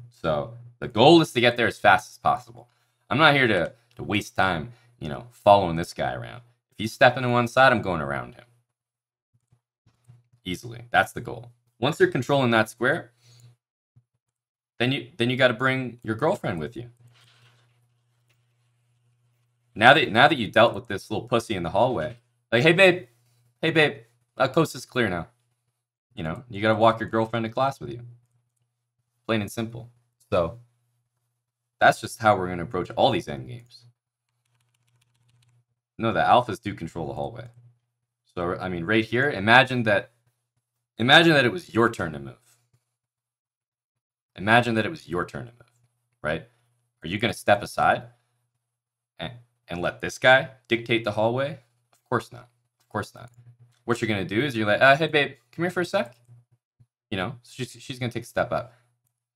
So the goal is to get there as fast as possible. I'm not here to waste time, following this guy around. If he's stepping to one side, I'm going around him. Easily. That's the goal. Once you're controlling that square, then you got to bring your girlfriend with you. Now that you dealt with this little pussy in the hallway, like, hey babe, coast is clear now. You got to walk your girlfriend to class with you. Plain and simple. So that's just how we're going to approach all these endgames. No, the alphas do control the hallway. So, I mean, right here, imagine that it was your turn to move. Imagine that it was your turn to move, right? Are you going to step aside and let this guy dictate the hallway? Of course not. Of course not. What you're going to do is you're like, hey, babe, come here for a sec. She's going to take a step up.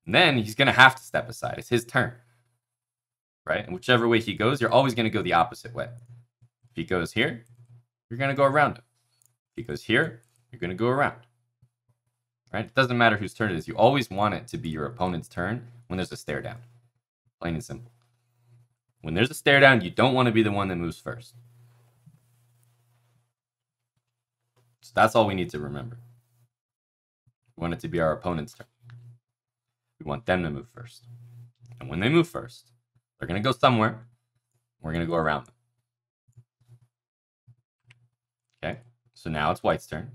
And then he's going to have to step aside. It's his turn, right? And whichever way he goes, you're always going to go the opposite way. If he goes here, you're going to go around him. If he goes here, you're going to go around. Right? It doesn't matter whose turn it is. You always want it to be your opponent's turn when there's a stare down. Plain and simple. When there's a stare down, you don't want to be the one that moves first. So that's all we need to remember. We want it to be our opponent's turn. We want them to move first. And when they move first, they're going to go somewhere. We're going to go around them. Okay? So now it's White's turn.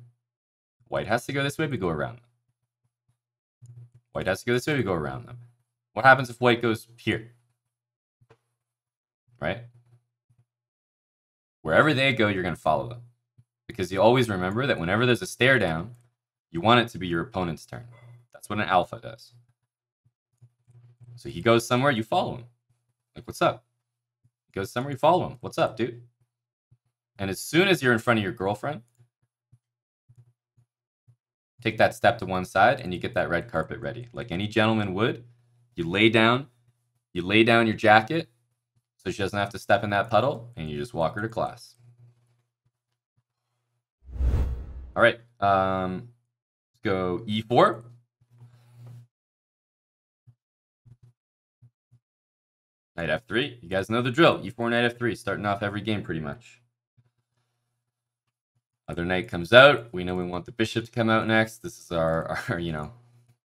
White has to go this way, we go around them. White has to go this way, we go around them. What happens if White goes here? Right? Wherever they go, you're going to follow them. Because you always remember that whenever there's a stare down, you want it to be your opponent's turn. That's what an alpha does. So he goes somewhere, you follow him. Like, what's up? He goes somewhere, you follow him. What's up, dude? And as soon as you're in front of your girlfriend, take that step to one side and you get that red carpet ready. Like any gentleman would, you lay down your jacket so she doesn't have to step in that puddle, and you just walk her to class. All right, let's go E4. Knight F3. You guys know the drill. E4, Knight F3, starting off every game pretty much. Other knight comes out. We know we want the bishop to come out next. This is our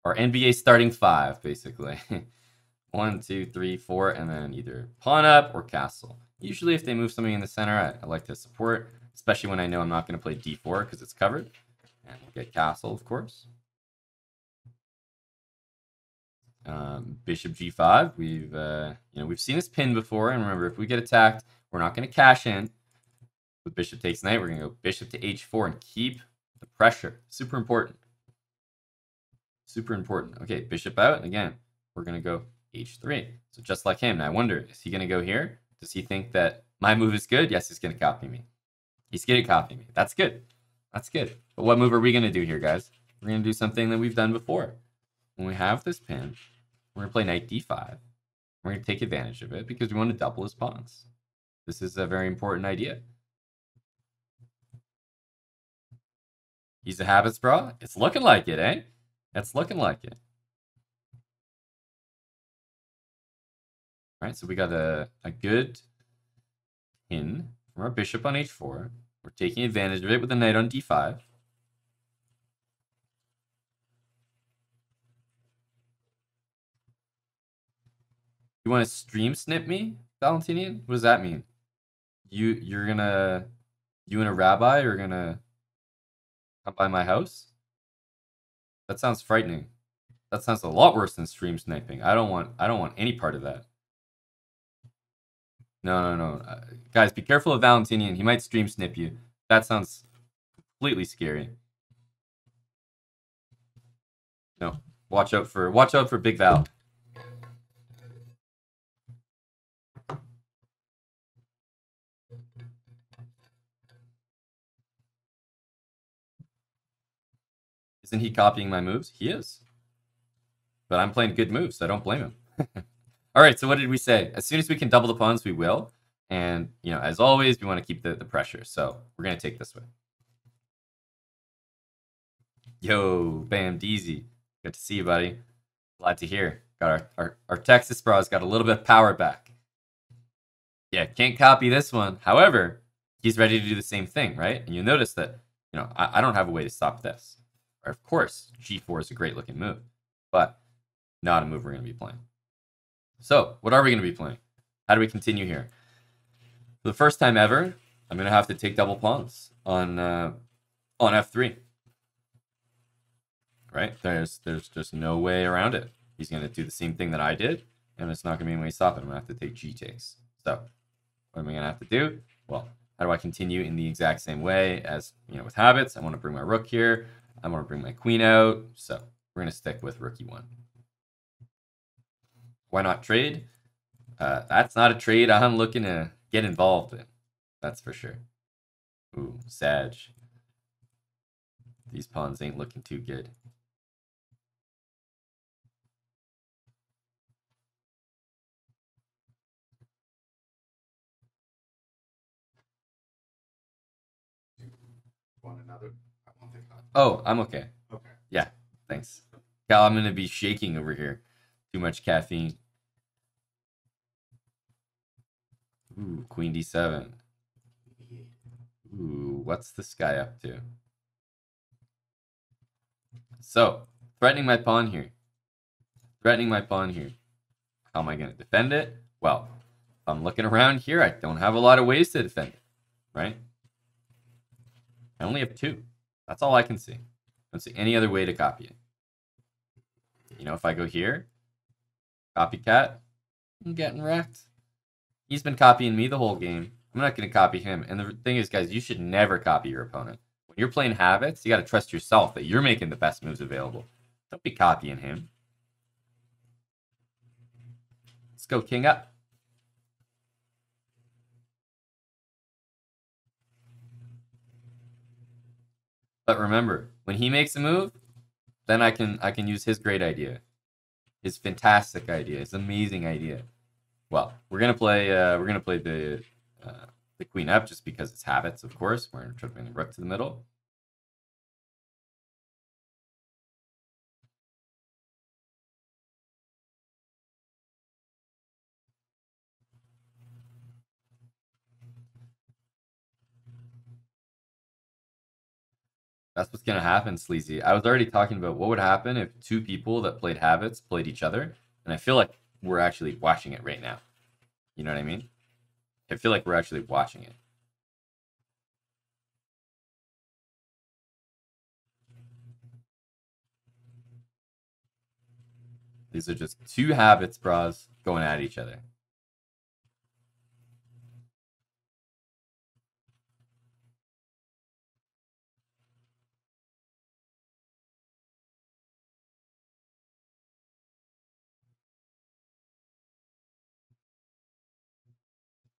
NBA starting five, basically. 1, 2, 3, 4, and then either pawn up or castle. Usually if they move something in the center, I like to support, especially when I know I'm not going to play D4 because it's covered. And we'll get castle, of course. Bishop G5. We've seen this pin before, and remember, if we get attacked, we're not going to cash in. With bishop takes knight, we're going to go bishop to H4 and keep the pressure. Super important. Super important. Okay, bishop out. And again, we're going to go H3. So just like him. Now I wonder, is he going to go here? Does he think that my move is good? Yes, he's going to copy me. He's going to copy me. That's good. That's good. But what move are we going to do here, guys? We're going to do something that we've done before. When we have this pin, we're going to play knight D5. We're going to take advantage of it because we want to double his pawns. This is a very important idea. He's a habits bra. It's looking like it, eh? It's looking like it. All right, so we got a good pin from our bishop on H4. We're taking advantage of it with the knight on D5. You want to stream snip me, Valentinian? What does that mean? You and a rabbi are gonna come by my house? That sounds frightening. That sounds a lot worse than stream sniping. I don't want any part of that. No. Guys, be careful of Valentinian. He might stream snip you. That sounds completely scary. No. Watch out for Big Val. Isn't he copying my moves? He is. But I'm playing good moves, so I don't blame him. All right, so what did we say? As soon as we can double the pawns, we will. And, as always, we want to keep the pressure. So we're going to take this way. Yo, Bam Deezy. Good to see you, buddy. Glad to hear. Got our Texas bros got a little bit of power back. Yeah, can't copy this one. However, he's ready to do the same thing, right? And you'll notice that, I don't have a way to stop this. Or of course, G4 is a great looking move, but not a move we're going to be playing. So, what are we going to be playing? How do we continue here? For the first time ever, I'm going to have to take double pawns on F3. Right? There's no way around it. He's going to do the same thing that I did, and it's not going to be any way to stop it. I'm going to have to take G takes. So, what am I going to have to do? Well, how do I continue in the exact same way as, with habits? I want to bring my rook here. I want to bring my queen out. So, we're going to stick with rook e1. Why not trade? That's not a trade I'm looking to get involved in. That's for sure. Ooh, Sag. These pawns ain't looking too good. Want another? Oh, I'm okay. Okay. Yeah, thanks. Cal, I'm going to be shaking over here. Too much caffeine. Ooh, queen d7. Ooh, what's this guy up to? So, threatening my pawn here. Threatening my pawn here. How am I going to defend it? Well, if I'm looking around here, I don't have a lot of ways to defend it, right? I only have two. That's all I can see. I don't see any other way to copy it. If I go here, copycat, I'm getting wrecked. He's been copying me the whole game. I'm not going to copy him. And the thing is, guys, you should never copy your opponent. When you're playing habits, you got to trust yourself that you're making the best moves available. Don't be copying him. Let's go king up. But remember, when he makes a move, then I can use his great idea, his fantastic idea, his amazing idea. Well, we're gonna play the queen up just because it's habits, of course. We're gonna try to bring the rook to the middle. That's what's gonna happen, Sleazy. I was already talking about what would happen if two people that played habits played each other, and I feel like we're actually watching it right now. You know what I mean? I feel like we're actually watching it. These are just two habits, bros, going at each other.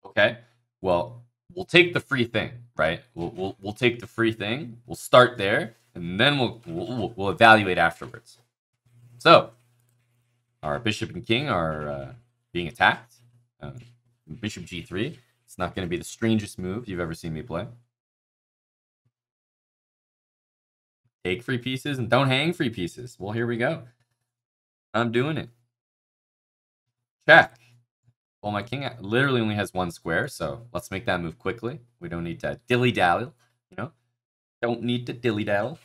Okay. Well, we'll take the free thing, right? We'll take the free thing. We'll start there, and then we'll evaluate afterwards. So, our bishop and king are being attacked. Bishop g3. It's not going to be the strangest move you've ever seen me play. Take free pieces and don't hang free pieces. Well, here we go. I'm doing it. Check. Well, my king literally only has one square, so let's make that move quickly. We don't need to dilly-dally, Don't need to dilly-dally.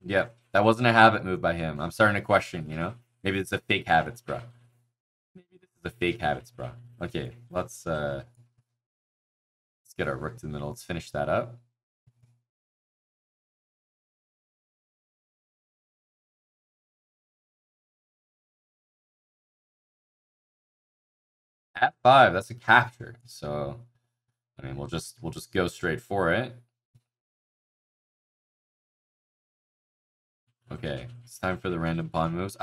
Yep, that wasn't a habit move by him. I'm starting to question, Maybe it's a fake habits, bro. Maybe this is a fake habits, bro. Okay, let's get our rook to the middle. Let's finish that up. F5, that's a capture. So, I mean, we'll just go straight for it. Okay, it's time for the random pawn moves.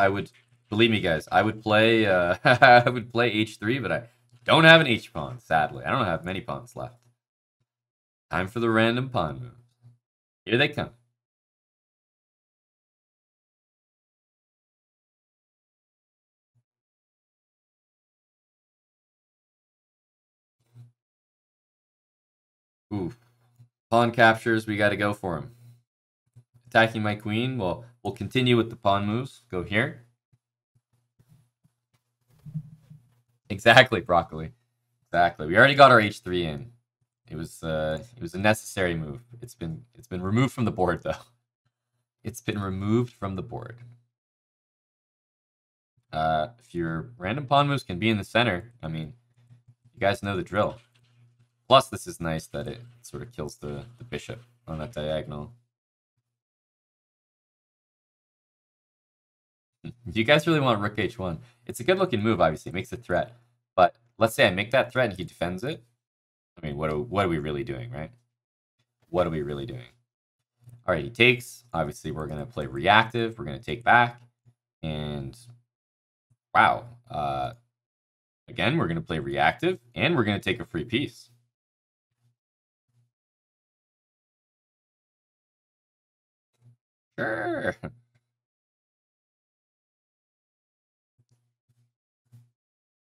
Believe me, guys, I would play I would play h3, but I don't have an h pawn. Sadly, I don't have many pawns left. Time for the random pawn moves. Here they come. Ooh. Pawn captures, we got to go for him. Attacking my queen, well, we'll continue with the pawn moves. Go here. Exactly, broccoli. Exactly. We already got our h3 in. It was a necessary move. It's been removed from the board though. It's been removed from the board. If your random pawn moves can be in the center, I mean, you guys know the drill. Plus, this is nice that it sort of kills the bishop on that diagonal. Do you guys really want rook h1? It's a good-looking move, obviously. It makes a threat. But let's say I make that threat and he defends it. I mean, what are we really doing, right? What are we really doing? All right, he takes. Obviously, we're going to play reactive. We're going to take back. And wow. Again, we're going to play reactive. And we're going to take a free piece. Sure.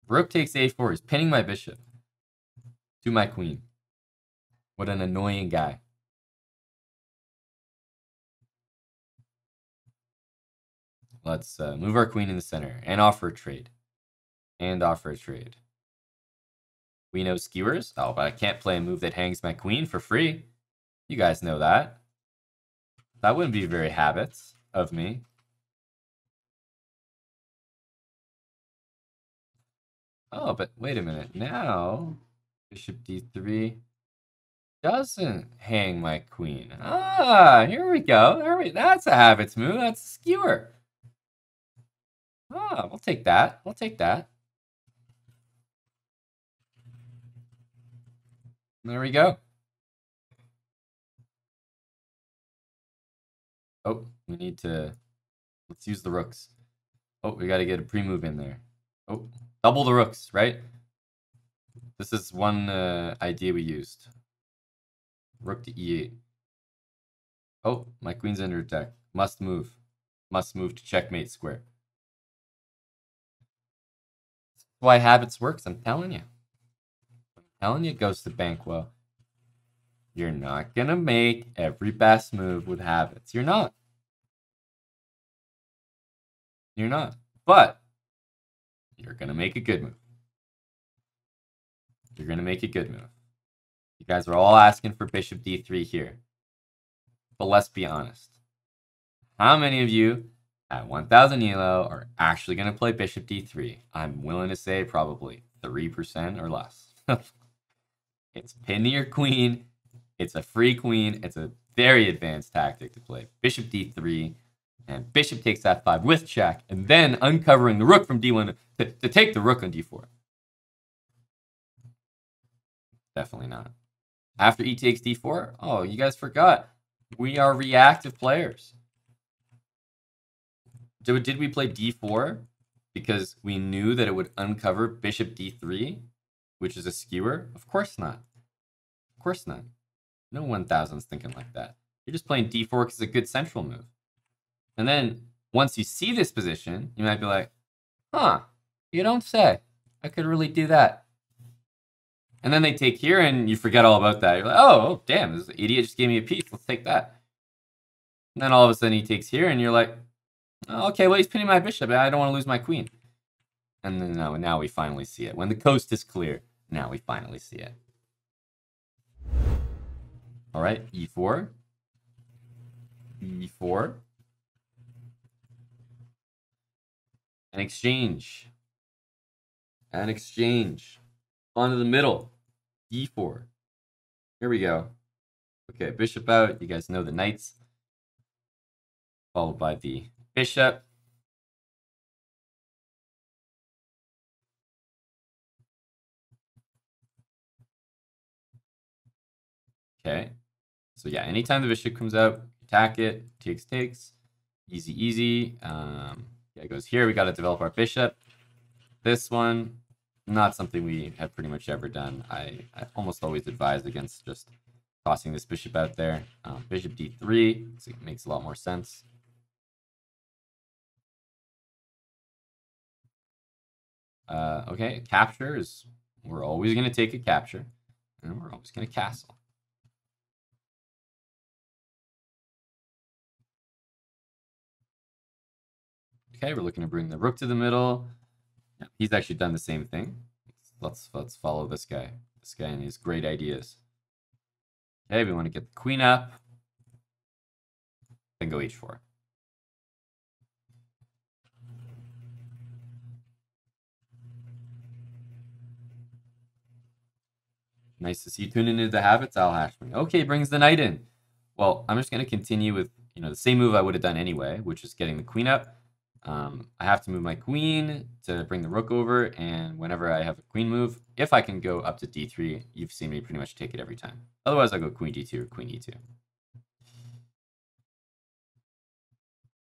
Rook takes a4. He's pinning my bishop to my queen. What an annoying guy. Let's move our queen in the center and offer a trade. And offer a trade. We know skewers. Oh, but I can't play a move that hangs my queen for free. You guys know that. That wouldn't be very habits of me. Oh, but wait a minute. Now, bishop d3 doesn't hang my queen. Ah, here we go. That's a habits move. That's a skewer. Ah, we'll take that. We'll take that. There we go. Oh, we need to... Let's use the rooks. Oh, we got to get a pre-move in there. Oh, double the rooks, right? This is one idea we used. Rook to e8. Oh, my queen's under attack. Must move. Must move to checkmate square. That's why habits works, I'm telling you. I'm telling you, goes to Banquo. You're not going to make every best move with habits. You're not. You're not. But you're going to make a good move. You're going to make a good move. You guys are all asking for bishop d3 here. But let's be honest. How many of you at 1000 ELO are actually going to play bishop d3? I'm willing to say probably 3% or less. It's pin to your queen. It's a free queen. It's a very advanced tactic to play. Bishop d3 and bishop takes f5 with check, and then uncovering the rook from d1 to take the rook on d4. Definitely not. After e takes d4, oh, you guys forgot. We are reactive players. Did we play d4 because we knew that it would uncover bishop d3, which is a skewer? Of course not. Of course not. No 1000's thinking like that. You're just playing d4 because it's a good central move. And then once you see this position, you might be like, huh, you don't say. I could really do that. And then they take here and you forget all about that. You're like, oh damn, this idiot just gave me a piece. Let's take that. And then all of a sudden he takes here and you're like, oh, okay, well, he's pinning my bishop. I don't want to lose my queen. And then now we finally see it. When the coast is clear, now we finally see it. All right, e4. e4. An exchange. An exchange. Onto the middle. e4. Here we go. Okay, bishop out. You guys know the knights. Followed by the bishop. Okay. So yeah, anytime the bishop comes out, attack it. Takes. Easy, easy. Yeah, it goes here. We got to develop our bishop. This one, not something we have pretty much ever done. I almost always advise against just tossing this bishop out there. Bishop d3, so it makes a lot more sense. Okay, capture is, we're always going to take a capture, and we're always going to castle. Okay, we're looking to bring the rook to the middle. Yeah, he's actually done the same thing. Let's follow this guy. This guy and his great ideas. Okay, we want to get the queen up. Then go h4. Nice to see you tune into the habits, Al Hashmi. Okay, brings the knight in. Well, I'm just going to continue with the same move I would have done anyway, which is getting the queen up. I have to move my queen to bring the rook over, and whenever I have a queen move, if I can go up to d3, you've seen me pretty much take it every time. Otherwise, I'll go queen d2 or queen e2.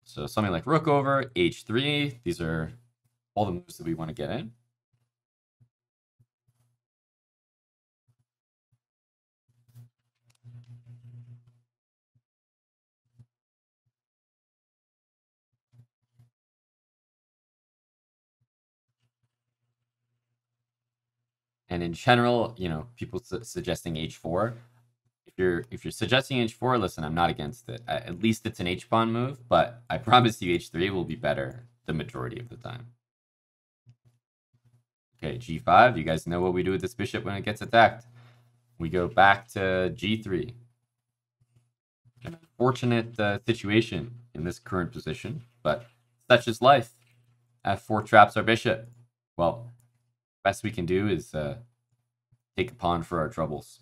So something like rook over, h3. These are all the moves that we want to get in. And in general, people suggesting h4. If you're suggesting h4, listen, I'm not against it. At least it's an h-pawn move, but I promise you h3 will be better the majority of the time. Okay, g5. You guys know what we do with this bishop when it gets attacked. We go back to g3. An unfortunate situation in this current position, but such is life. f4 traps our bishop. Well, best we can do is take a pawn for our troubles.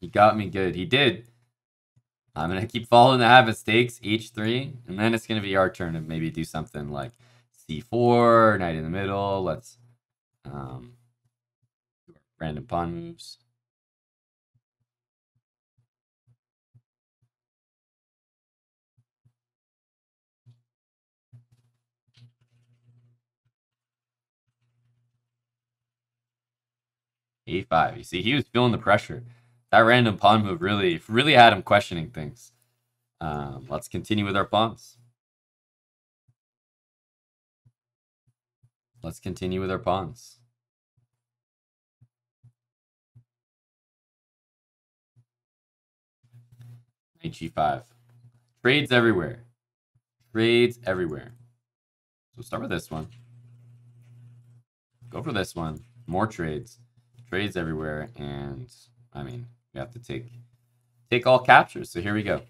He got me good. He did. I'm going to keep following the habit stakes, h3, and then it's going to be our turn to maybe do something like c4, knight in the middle. Let's do our random pawn moves. a5. You see, he was feeling the pressure. That random pawn move really had him questioning things. Let's continue with our pawns. Let's continue with our pawns. Knight g5. Trades everywhere. Trades everywhere. So start with this one. Go for this one. More trades. Trades everywhere. And, I mean, we have to take all captures. So here we go.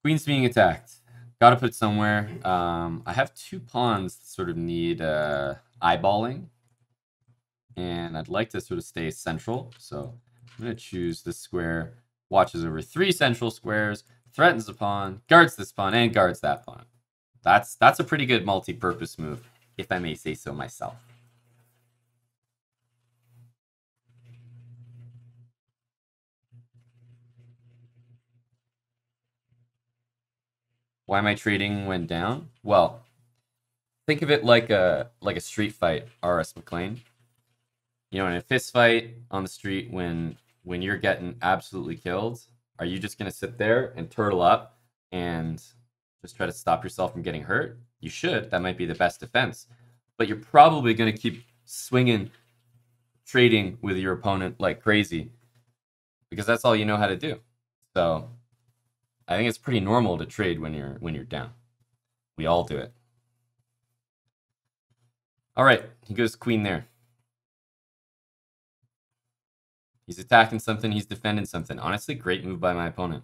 Queen's being attacked. Gotta put it somewhere. I have two pawns that sort of need eyeballing. And I'd like to sort of stay central. So I'm going to choose this square. Watches over 3 central squares. Threatens a pawn. Guards this pawn. And guards that pawn. That's a pretty good multi-purpose move, if I may say so myself. Why am I trading when down? Well, think of it like a street fight, R.S. McLean. In a fist fight on the street when you're getting absolutely killed, are you just going to sit there and turtle up and just try to stop yourself from getting hurt? You should. That might be the best defense. But you're probably going to keep swinging, trading with your opponent like crazy because that's all you know how to do. So I think it's pretty normal to trade when you're down. We all do it. All right, he goes queen there. He's attacking something. He's defending something. Honestly, great move by my opponent.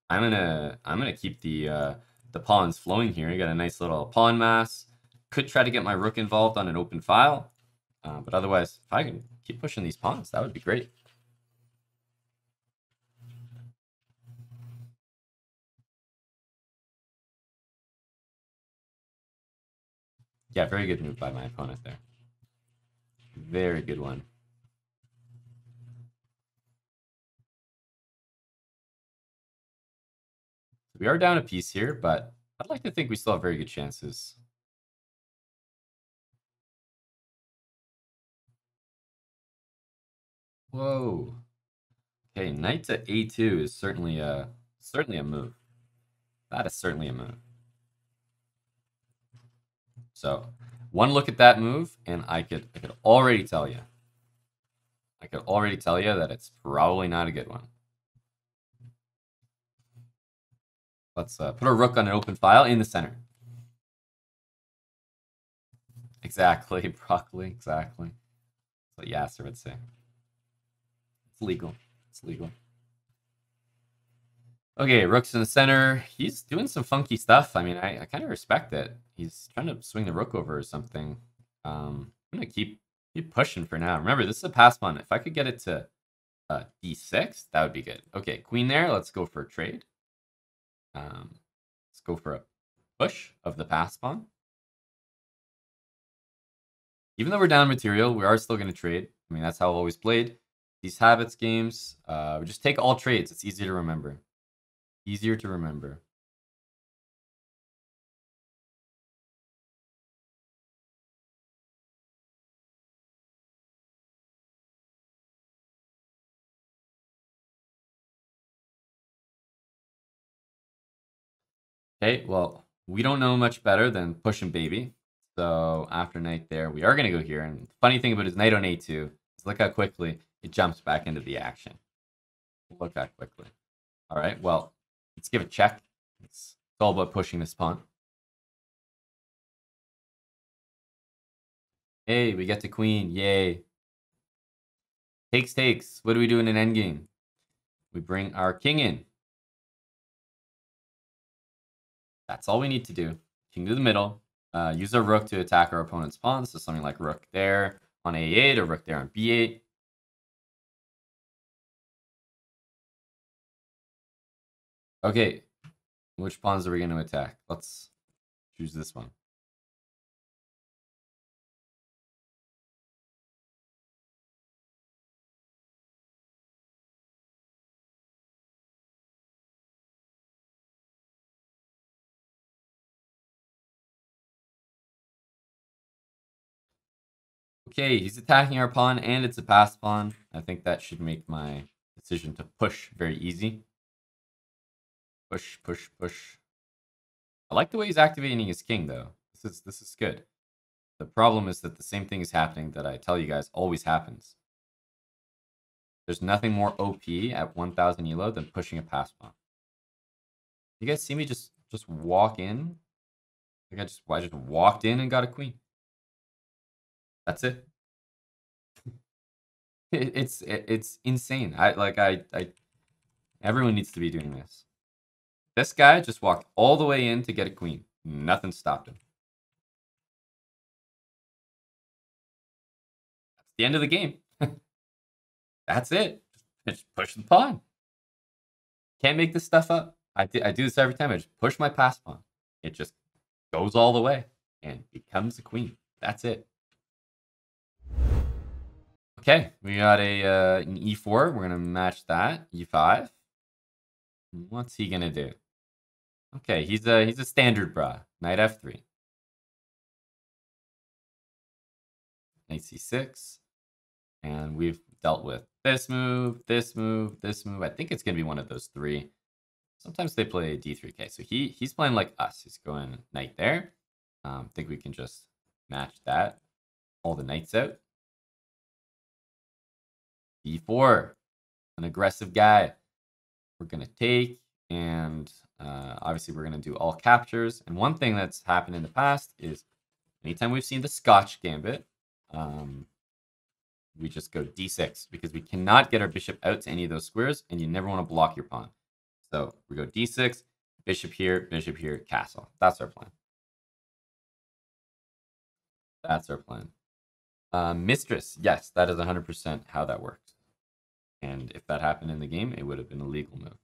I'm gonna keep the pawns flowing here. I got a nice little pawn mass. Could try to get my rook involved on an open file, but otherwise, if I can keep pushing these pawns, that would be great. Yeah, very good move by my opponent there. Very good one. We are down a piece here, but I'd like to think we still have very good chances. Whoa. Okay, knight to a2 is certainly a move. That is certainly a move. So, one look at that move, and I could already tell you. I could already tell you that it's probably not a good one. Let's put our rook on an open file in the center. Exactly, broccoli, exactly. That's what Yasser would say. It's legal. It's legal. Okay, rook's in the center. He's doing some funky stuff. I mean, I kind of respect it. He's trying to swing the rook over or something. I'm gonna keep pushing for now. Remember, this is a pass pawn. If I could get it to d6, that would be good. Okay, queen there. Let's go for a trade. Let's go for a push of the pass pawn. Even though we're down material, we are still going to trade. I mean, that's how I've always played these habits games. We just take all trades. It's easy to remember. Easier to remember. Okay, well, we don't know much better than pushing baby. So after knight there, we are going to go here. And the funny thing about his knight on a2 is look how quickly it jumps back into the action. Look that quickly. All right, well, let's give it a check. It's all about pushing this pawn. Hey, we get to queen. Yay. Takes. What do we do in an endgame? We bring our king in. That's all we need to do. King to the middle. Use our rook to attack our opponent's pawn. So something like rook there on a8 or rook there on b8. Okay, which pawns are we going to attack? Let's choose this one. Okay, he's attacking our pawn, and it's a pass pawn. I think that should make my decision to push very easy. Push. I like the way he's activating his king, though. This is good. The problem is that the same thing is happening that I tell you guys always happens. There's nothing more OP at 1000 ELO than pushing a pass pawn. You guys see me just walk in? Like I just walked in and got a queen. That's it. It's insane. Everyone needs to be doing this. This guy just walked all the way in to get a queen. Nothing stopped him. That's the end of the game. That's it. Just push the pawn. Can't make this stuff up. I do this every time. I just push my pass pawn. It just goes all the way and becomes a queen. That's it. Okay, we got an e4. We're gonna match that. e5. What's he gonna do? Okay, he's a standard BRAHS. Knight f3. Knight c6. And we've dealt with this move, this move, this move. I think it's gonna be one of those three. Sometimes they play d3k. So he's playing like us. He's going knight there. I think we can just match that. All the knights out. d4. An aggressive guy. We're going to take, and obviously we're going to do all captures. And one thing that's happened in the past is anytime we've seen the Scotch gambit, we just go d6 because we cannot get our bishop out to any of those squares, and you never want to block your pawn. So we go d6, bishop here, castle. That's our plan. That's our plan. Mistress, yes, that is 100% how that works. And if that happened in the game, it would have been a legal move.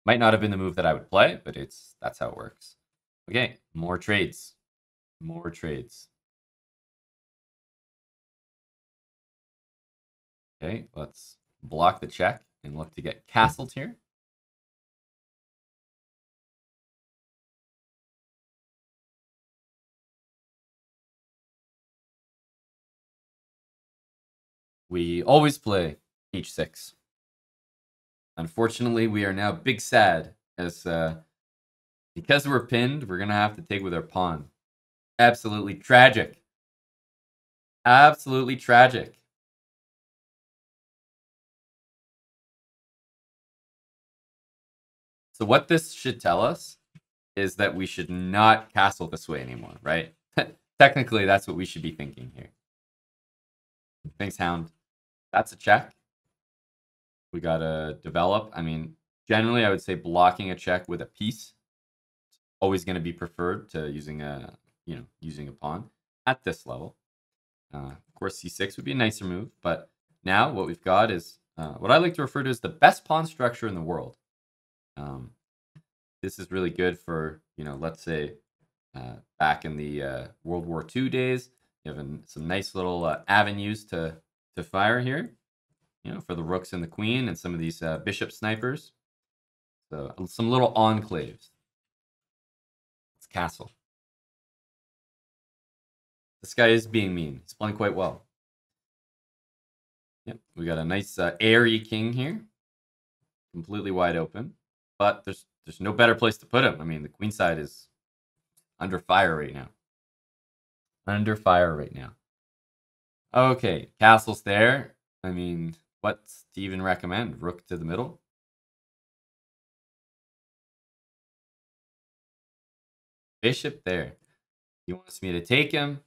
Might not have been the move that I would play, but that's how it works. Okay, more trades. More trades. Okay, let's block the check and look to get castled here. We always play h6. Unfortunately, we are now big sad as because we're pinned, we're gonna have to take with our pawn. Absolutely tragic. Absolutely tragic. So what this should tell us is that we should not castle this way anymore, right? Technically, that's what we should be thinking here. Thanks, Hound. That's a check. We gotta develop. I mean, generally, I would say blocking a check with a piece always going to be preferred to using a using a pawn at this level. Of course, c6 would be a nicer move, but now what we've got is what I like to refer to as the best pawn structure in the world. This is really good for, let's say back in the World War II days. You have some nice little avenues to fire here, for the rooks and the queen and some of these bishop snipers. So some little enclaves. It's castle. This guy is being mean. He's playing quite well. Yep, we got a nice airy king here. Completely wide open. But there's no better place to put him. I mean, the queen side is under fire right now. Under fire right now. Okay, castle's there. I mean, what do you even recommend? Rook to the middle? Bishop there. He wants me to take him,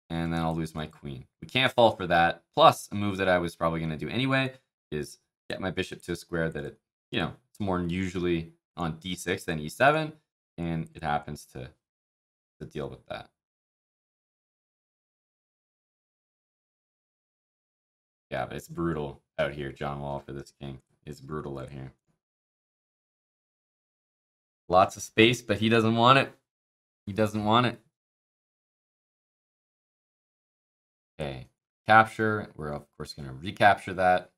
and then I'll lose my queen. We can't fall for that. Plus, a move that I was probably going to do anyway is get my bishop to a square that it's more usually on d6 than e7, and it happens to deal with that. Yeah, but it's brutal out here, John Wall, for this king. It's brutal out here. Lots of space, but he doesn't want it. He doesn't want it. Okay, capture. We're, of course, going to recapture that.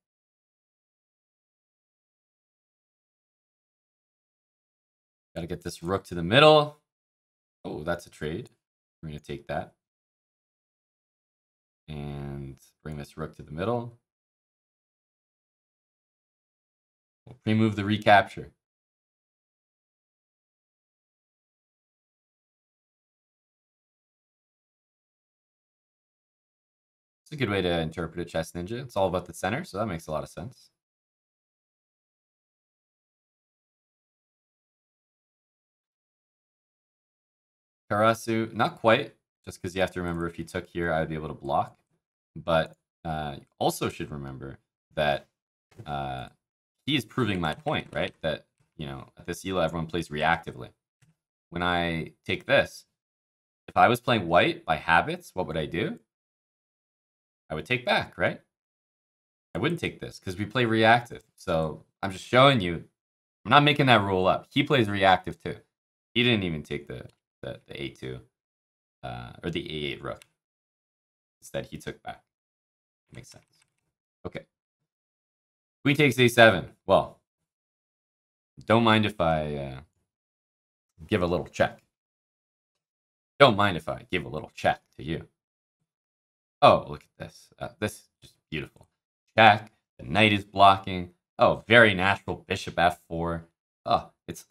Got to get this rook to the middle. Oh, that's a trade. We're going to take that. And bring this rook to the middle. We'll pre-move the recapture. It's a good way to interpret a chess ninja. It's all about the center, so that makes a lot of sense. Karasu, not quite, just because you have to remember if you took here, I would be able to block. But you also should remember that he is proving my point, right? That, at this ELO, everyone plays reactively. When I take this, if I was playing white by habits, what would I do? I would take back, right? I wouldn't take this because we play reactive. So I'm just showing you, I'm not making that rule up. He plays reactive too. He didn't even take the a2 or the a8 rook. Instead, he took back. Makes sense. Okay. Queen takes a7. Well, don't mind if I give a little check. Don't mind if I give a little check to you. Oh, look at this. This is just beautiful. Check. The knight is blocking. Oh, very natural. Bishop f4. Oh, it's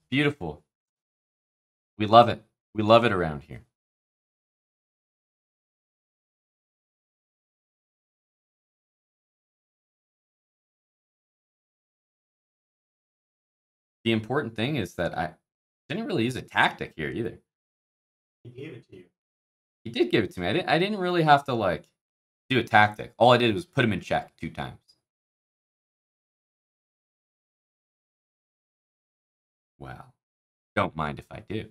beautiful. We love it. We love it around here. The important thing is that I didn't really use a tactic here either. He gave it to you. He did give it to me. I didn't really have to do a tactic. All I did was put him in check 2 times. Wow. Don't mind if I do.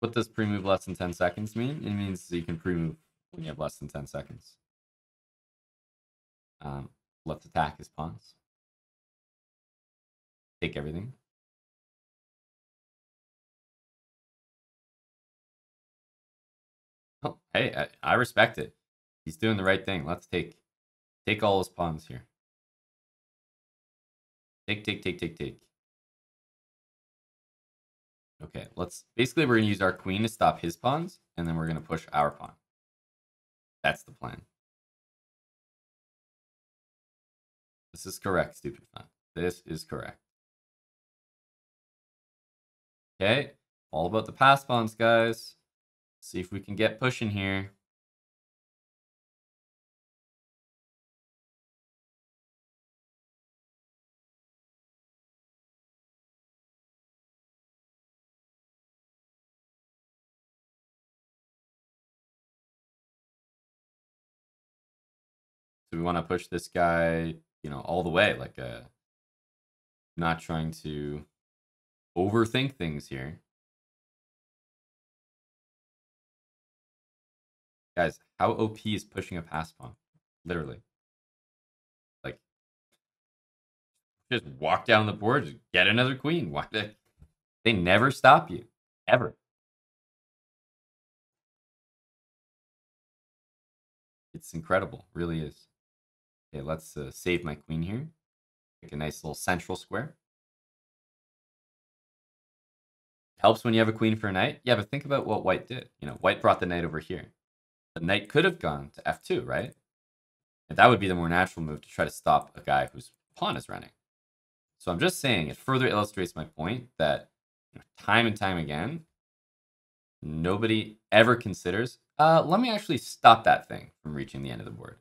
What does pre-move less than 10 seconds mean? It means you can pre-move when you have less than 10 seconds. Let's attack his pawns. Take everything. Oh, hey, I respect it. He's doing the right thing. Let's take all his pawns here. Take. Okay, basically we're gonna use our queen to stop his pawns, and then we're gonna push our pawn. That's the plan. This is correct, stupid fun. This is correct. Okay, all about the pass pawns, guys. See if we can get pushing here. Do we want to push this guy, you know, all the way? Like, not trying to overthink things here. Guys, how OP is pushing a pass pawn? Literally. Like, just walk down the board, just get another queen. Why? They never stop you. Ever. It's incredible. Really is. Okay, let's save my queen here. Make a nice little central square. Helps when you have a queen for a knight. Yeah, but think about what white did. You know, white brought the knight over here. The knight could have gone to f2, right? And that would be the more natural move to try to stop a guy whose pawn is running. So I'm just saying it further illustrates my point that, you know, time and time again, nobody ever considers, let me actually stop that thing from reaching the end of the board.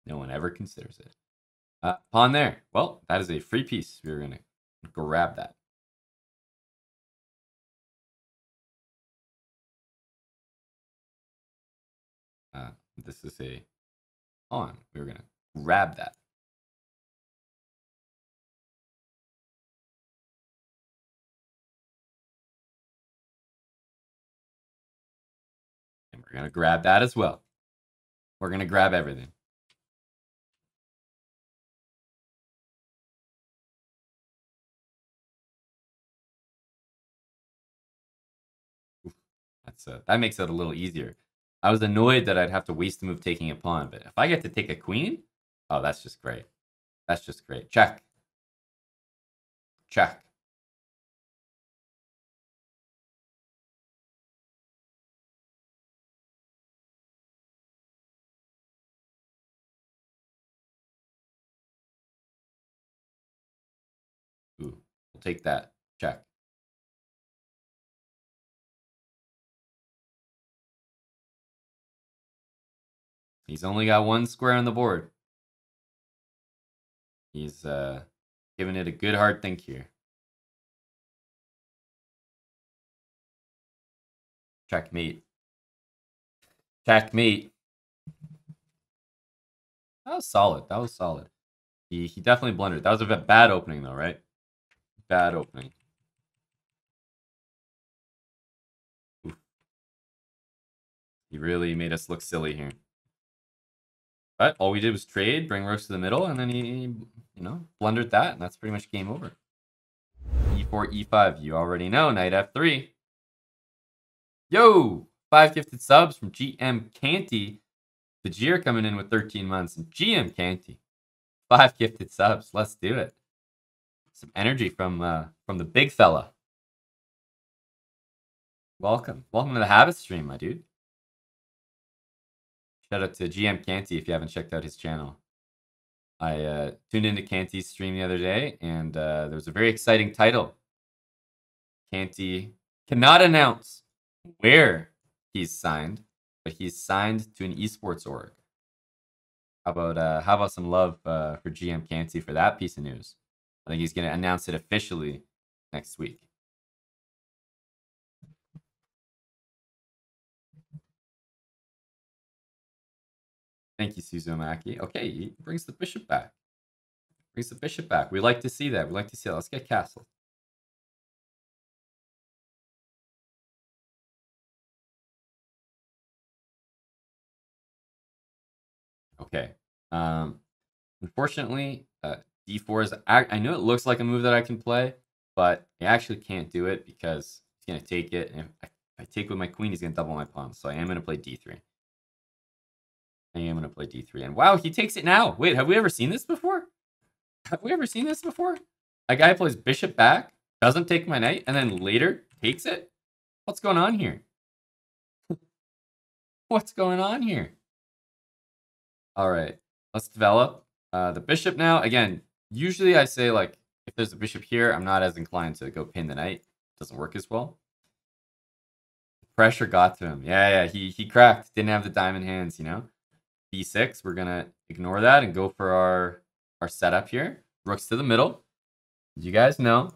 No one ever considers it. Pawn there. Well, that is a free piece. We're going to grab that. This is a pawn. We're going to grab that. And we're going to grab that as well. We're going to grab everything. That makes it a little easier. I was annoyed that I'd have to waste a move taking a pawn, but if I get to take a queen, oh, that's just great. That's just great. Check. Check. Ooh, we'll take that. Check. He's only got one square on the board. He's giving it a good hard think here. Checkmate. Checkmate. That was solid. That was solid. He definitely blundered. That was a bad opening, though, right? Bad opening. Oof. He really made us look silly here. But all we did was trade, bring rooks to the middle, and then he, you know, blundered that, and that's pretty much game over. E4, E5. You already know. Knight F3. Yo! 5 gifted subs from GM Canty. Bajir coming in with 13 months. And GM Canty. 5 gifted subs. Let's do it. Some energy from the big fella. Welcome. Welcome to the Habit stream, my dude. Shout out to GM Canty if you haven't checked out his channel. I tuned into Canty's stream the other day, and there was a very exciting title. Canty cannot announce where he's signed, but he's signed to an esports org. How about some love for GM Canty for that piece of news? I think he's going to announce it officially next week. Thank you, Suzumaki. Okay, he brings the bishop back. Brings the bishop back. We like to see that. We like to see that. Let's get castled. Okay. Unfortunately, d4 is... I know it looks like a move that I can play, but I actually can't do it because he's going to take it. And if I take with my queen, he's going to double my pawn. So I am going to play d3. And wow, he takes it now. Wait, have we ever seen this before? Have we ever seen this before? A guy plays bishop back, doesn't take my knight, and then later takes it? What's going on here? What's going on here? All right, let's develop the bishop now. Again, usually I say, like, if there's a bishop here, I'm not as inclined to go pin the knight. Doesn't work as well. Pressure got to him. Yeah, he cracked. Didn't have the diamond hands, you know? b6, we're going to ignore that and go for our setup here. Rooks to the middle. You guys know.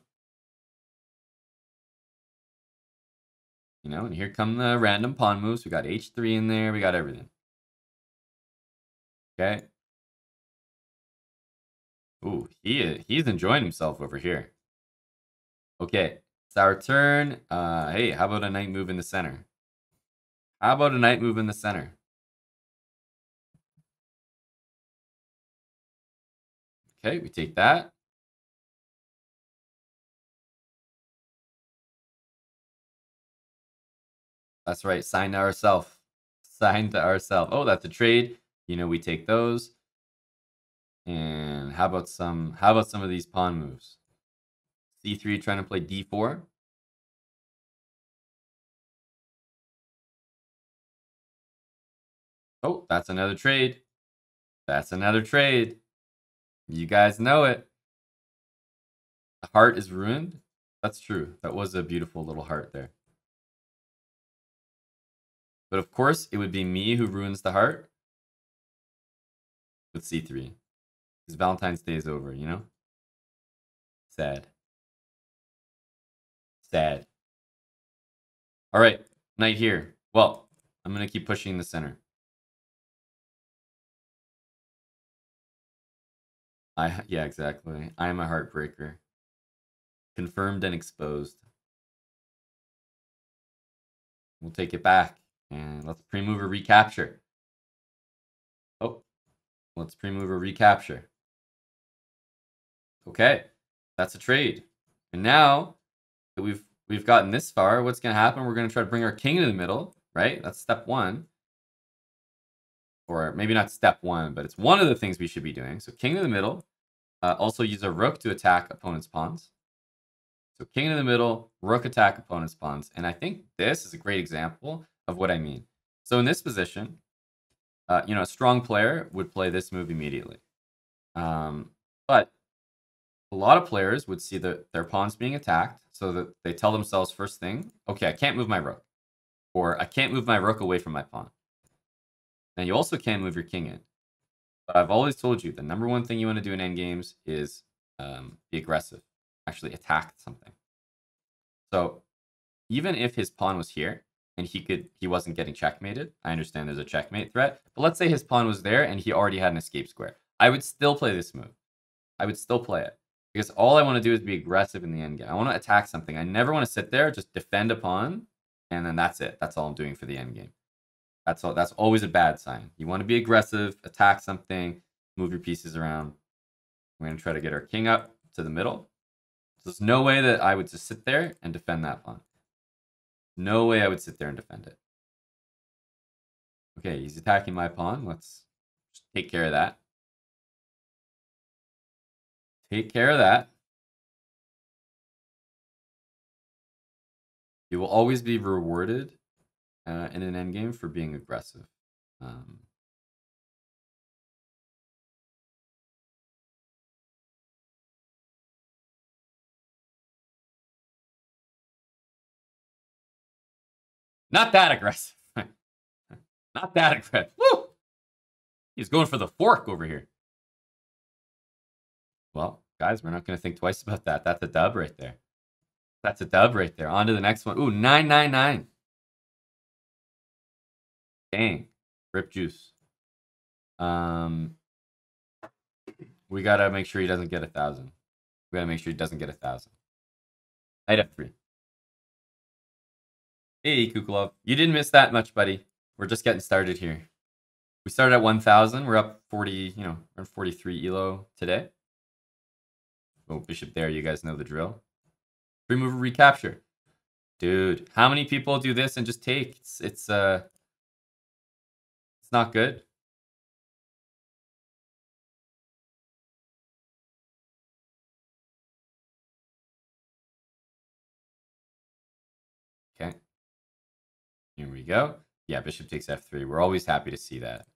You know, and here come the random pawn moves. We got h3 in there. We got everything. Okay. Ooh, he's enjoying himself over here. Okay, it's our turn. Hey, how about a knight move in the center? How about a knight move in the center? Okay, we take that. That's right, sign to ourself. Sign to ourself. Oh, that's a trade. You know, we take those. And how about some of these pawn moves? C3 trying to play D4. Oh, that's another trade. That's another trade. You guys know it. The heart is ruined. That's true. That was a beautiful little heart there. But of course, it would be me who ruins the heart with C3. Because Valentine's Day is over, you know? Sad. Sad. All right, knight here. Well, I'm going to keep pushing the center. Yeah, exactly. I am a heartbreaker. Confirmed and exposed. We'll take it back. And let's pre-move a recapture. Oh, let's pre-move a recapture. Okay, that's a trade. And now that we've gotten this far, what's going to happen? We're going to try to bring our king in the middle, right? That's step one. Or maybe not step one, but it's one of the things we should be doing. So king in the middle. Also use a rook to attack opponent's pawns. So king in the middle, rook attack opponent's pawns. And I think this is a great example of what I mean. So in this position, you know, a strong player would play this move immediately. But a lot of players would see their pawns being attacked, so that they tell themselves first thing, okay, I can't move my rook. Or I can't move my rook away from my pawn. Now you also can't move your king in. But I've always told you, the number one thing you want to do in endgames is be aggressive. Actually attack something. So even if his pawn was here, and he wasn't getting checkmated, I understand there's a checkmate threat, but let's say his pawn was there and he already had an escape square. I would still play this move. I would still play it. Because all I want to do is be aggressive in the endgame. I want to attack something. I never want to sit there, just defend a pawn, and then that's it. That's all I'm doing for the endgame. That's all. That's always a bad sign. You want to be aggressive, attack something, move your pieces around. We're going to try to get our king up to the middle. So there's no way that I would just sit there and defend that pawn. No way I would sit there and defend it. Okay, he's attacking my pawn. Let's just take care of that. Take care of that. You will always be rewarded in an endgame for being aggressive. Not that aggressive. Not that aggressive. Woo! He's going for the fork over here. Well, guys, we're not going to think twice about that. That's a dub right there. That's a dub right there. On to the next one. Ooh, 999. Dang. Rip juice. We got to make sure he doesn't get 1,000. We got to make sure he doesn't get 1,000. Knight F3. Hey, Kukulov. You didn't miss that much, buddy. We're just getting started here. We started at 1,000. We're up 40, you know, we're 43 ELO today. Oh, bishop there. You guys know the drill. Free mover recapture. Dude, how many people do this and just take? It's not good. Okay. Here we go. Yeah, bishop takes f3. We're always happy to see that.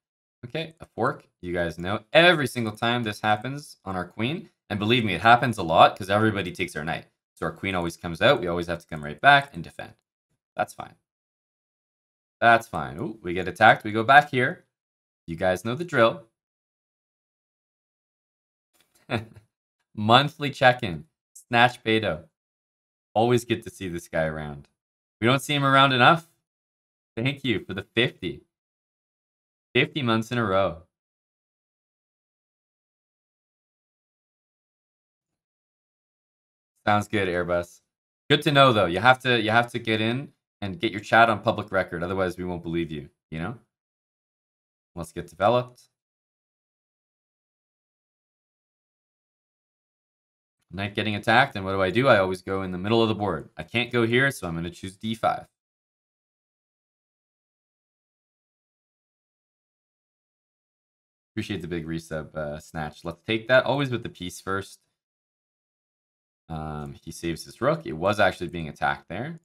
Okay, a fork. You guys know every single time this happens on our queen. And believe me, it happens a lot because everybody takes our knight. So our queen always comes out. We always have to come right back and defend. That's fine. That's fine. Ooh, we get attacked. We go back here. You guys know the drill. Monthly check-in. Snatch Beto. Always good to see this guy around. We don't see him around enough. Thank you for the 50. 50 months in a row. Sounds good, Airbus. Good to know, though. You have to get in and get your chat on public record. Otherwise, we won't believe you. You know. Let's get developed. Knight getting attacked, and what do? I always go in the middle of the board. I can't go here, so I'm going to choose d5. Appreciate the big resub, Snatch. Let's take that. Always with the piece first. He saves his rook. It was actually being attacked there.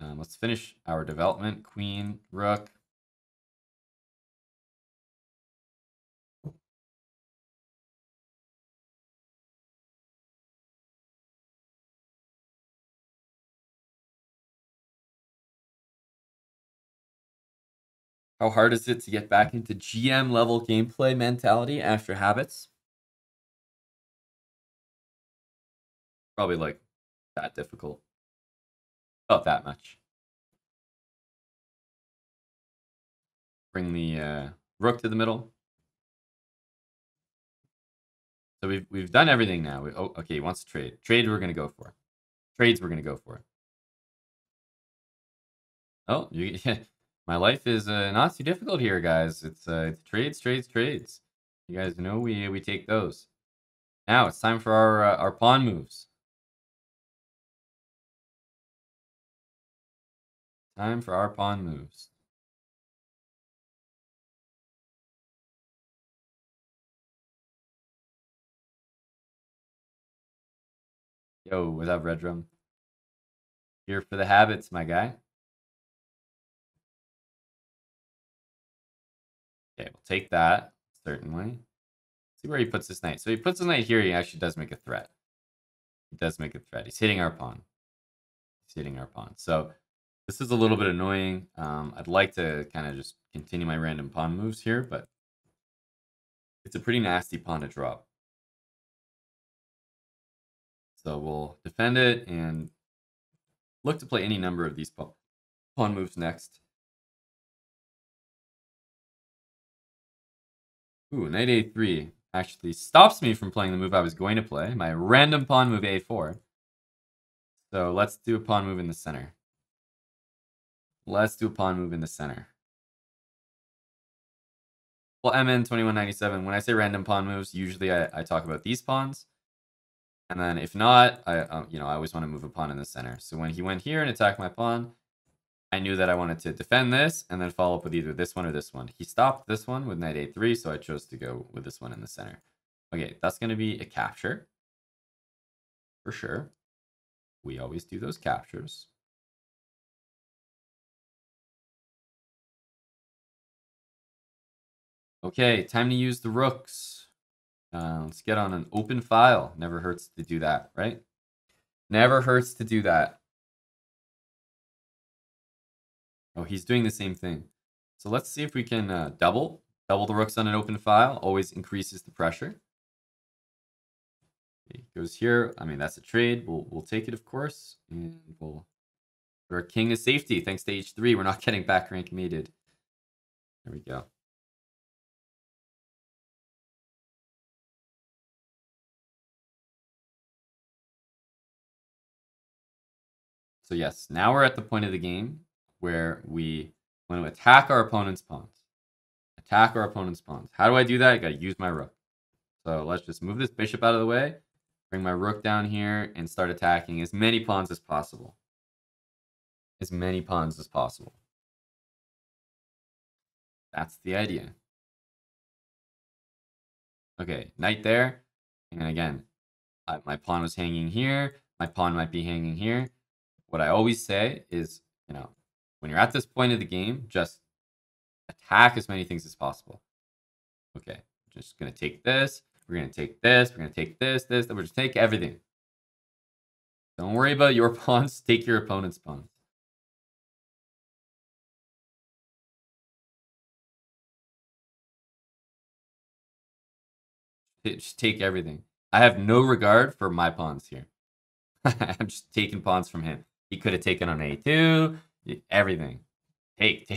Let's finish our development. Queen, rook. How hard is it to get back into GM level gameplay mentality after habits? Probably like that difficult. About that much. Bring the rook to the middle. So we've done everything now. Oh, okay, he wants to trade. Trade we're gonna go for. Trades we're gonna go for. Oh, my life is not too difficult here, guys. It's trades. You guys know we take those. Now it's time for our pawn moves. Time for our pawn moves. Yo, what's up, Red Drum? Here for the habits, my guy. Okay, we'll take that, certainly. See where he puts this knight. So he puts his knight here, he actually does make a threat. He does make a threat. He's hitting our pawn. He's hitting our pawn. So this is a little bit annoying. I'd like to kind of just continue my random pawn moves here, but it's a pretty nasty pawn to drop. So we'll defend it and look to play any number of these pawn moves next. Ooh, knight a3 actually stops me from playing the move I was going to play. My random pawn move a4. So let's do a pawn move in the center. Let's do a pawn move in the center. Well, MN2197, when I say random pawn moves, usually I talk about these pawns. And then if not, I always want to move a pawn in the center. So when he went here and attacked my pawn, I knew that I wanted to defend this and then follow up with either this one or this one. He stopped this one with knight a3, so I chose to go with this one in the center. Okay, that's going to be a capture. For sure. We always do those captures. Okay, time to use the rooks. Let's get on an open file. Never hurts to do that, right? Never hurts to do that. Oh, he's doing the same thing. So let's see if we can double the rooks on an open file. Always increases the pressure. It goes here. I mean, that's a trade. We'll take it, of course, and we'll put our king to safety. Thanks to h3, we're not getting back rank mated. There we go. So yes, now we're at the point of the game where we want to attack our opponent's pawns. Attack our opponent's pawns. How do I do that? I gotta use my rook. So let's just move this bishop out of the way, bring my rook down here, and start attacking as many pawns as possible. As many pawns as possible. That's the idea. Okay, knight there. And again, my pawn was hanging here. My pawn might be hanging here. What I always say is, when you're at this point of the game, just attack as many things as possible. Okay, just going to take this. We're going to take this. We're going to take this. We're just take everything. Don't worry about your pawns. Take your opponent's pawns. Just take everything. I have no regard for my pawns here. I'm just taking pawns from him. He could have taken on a2. Everything. Take.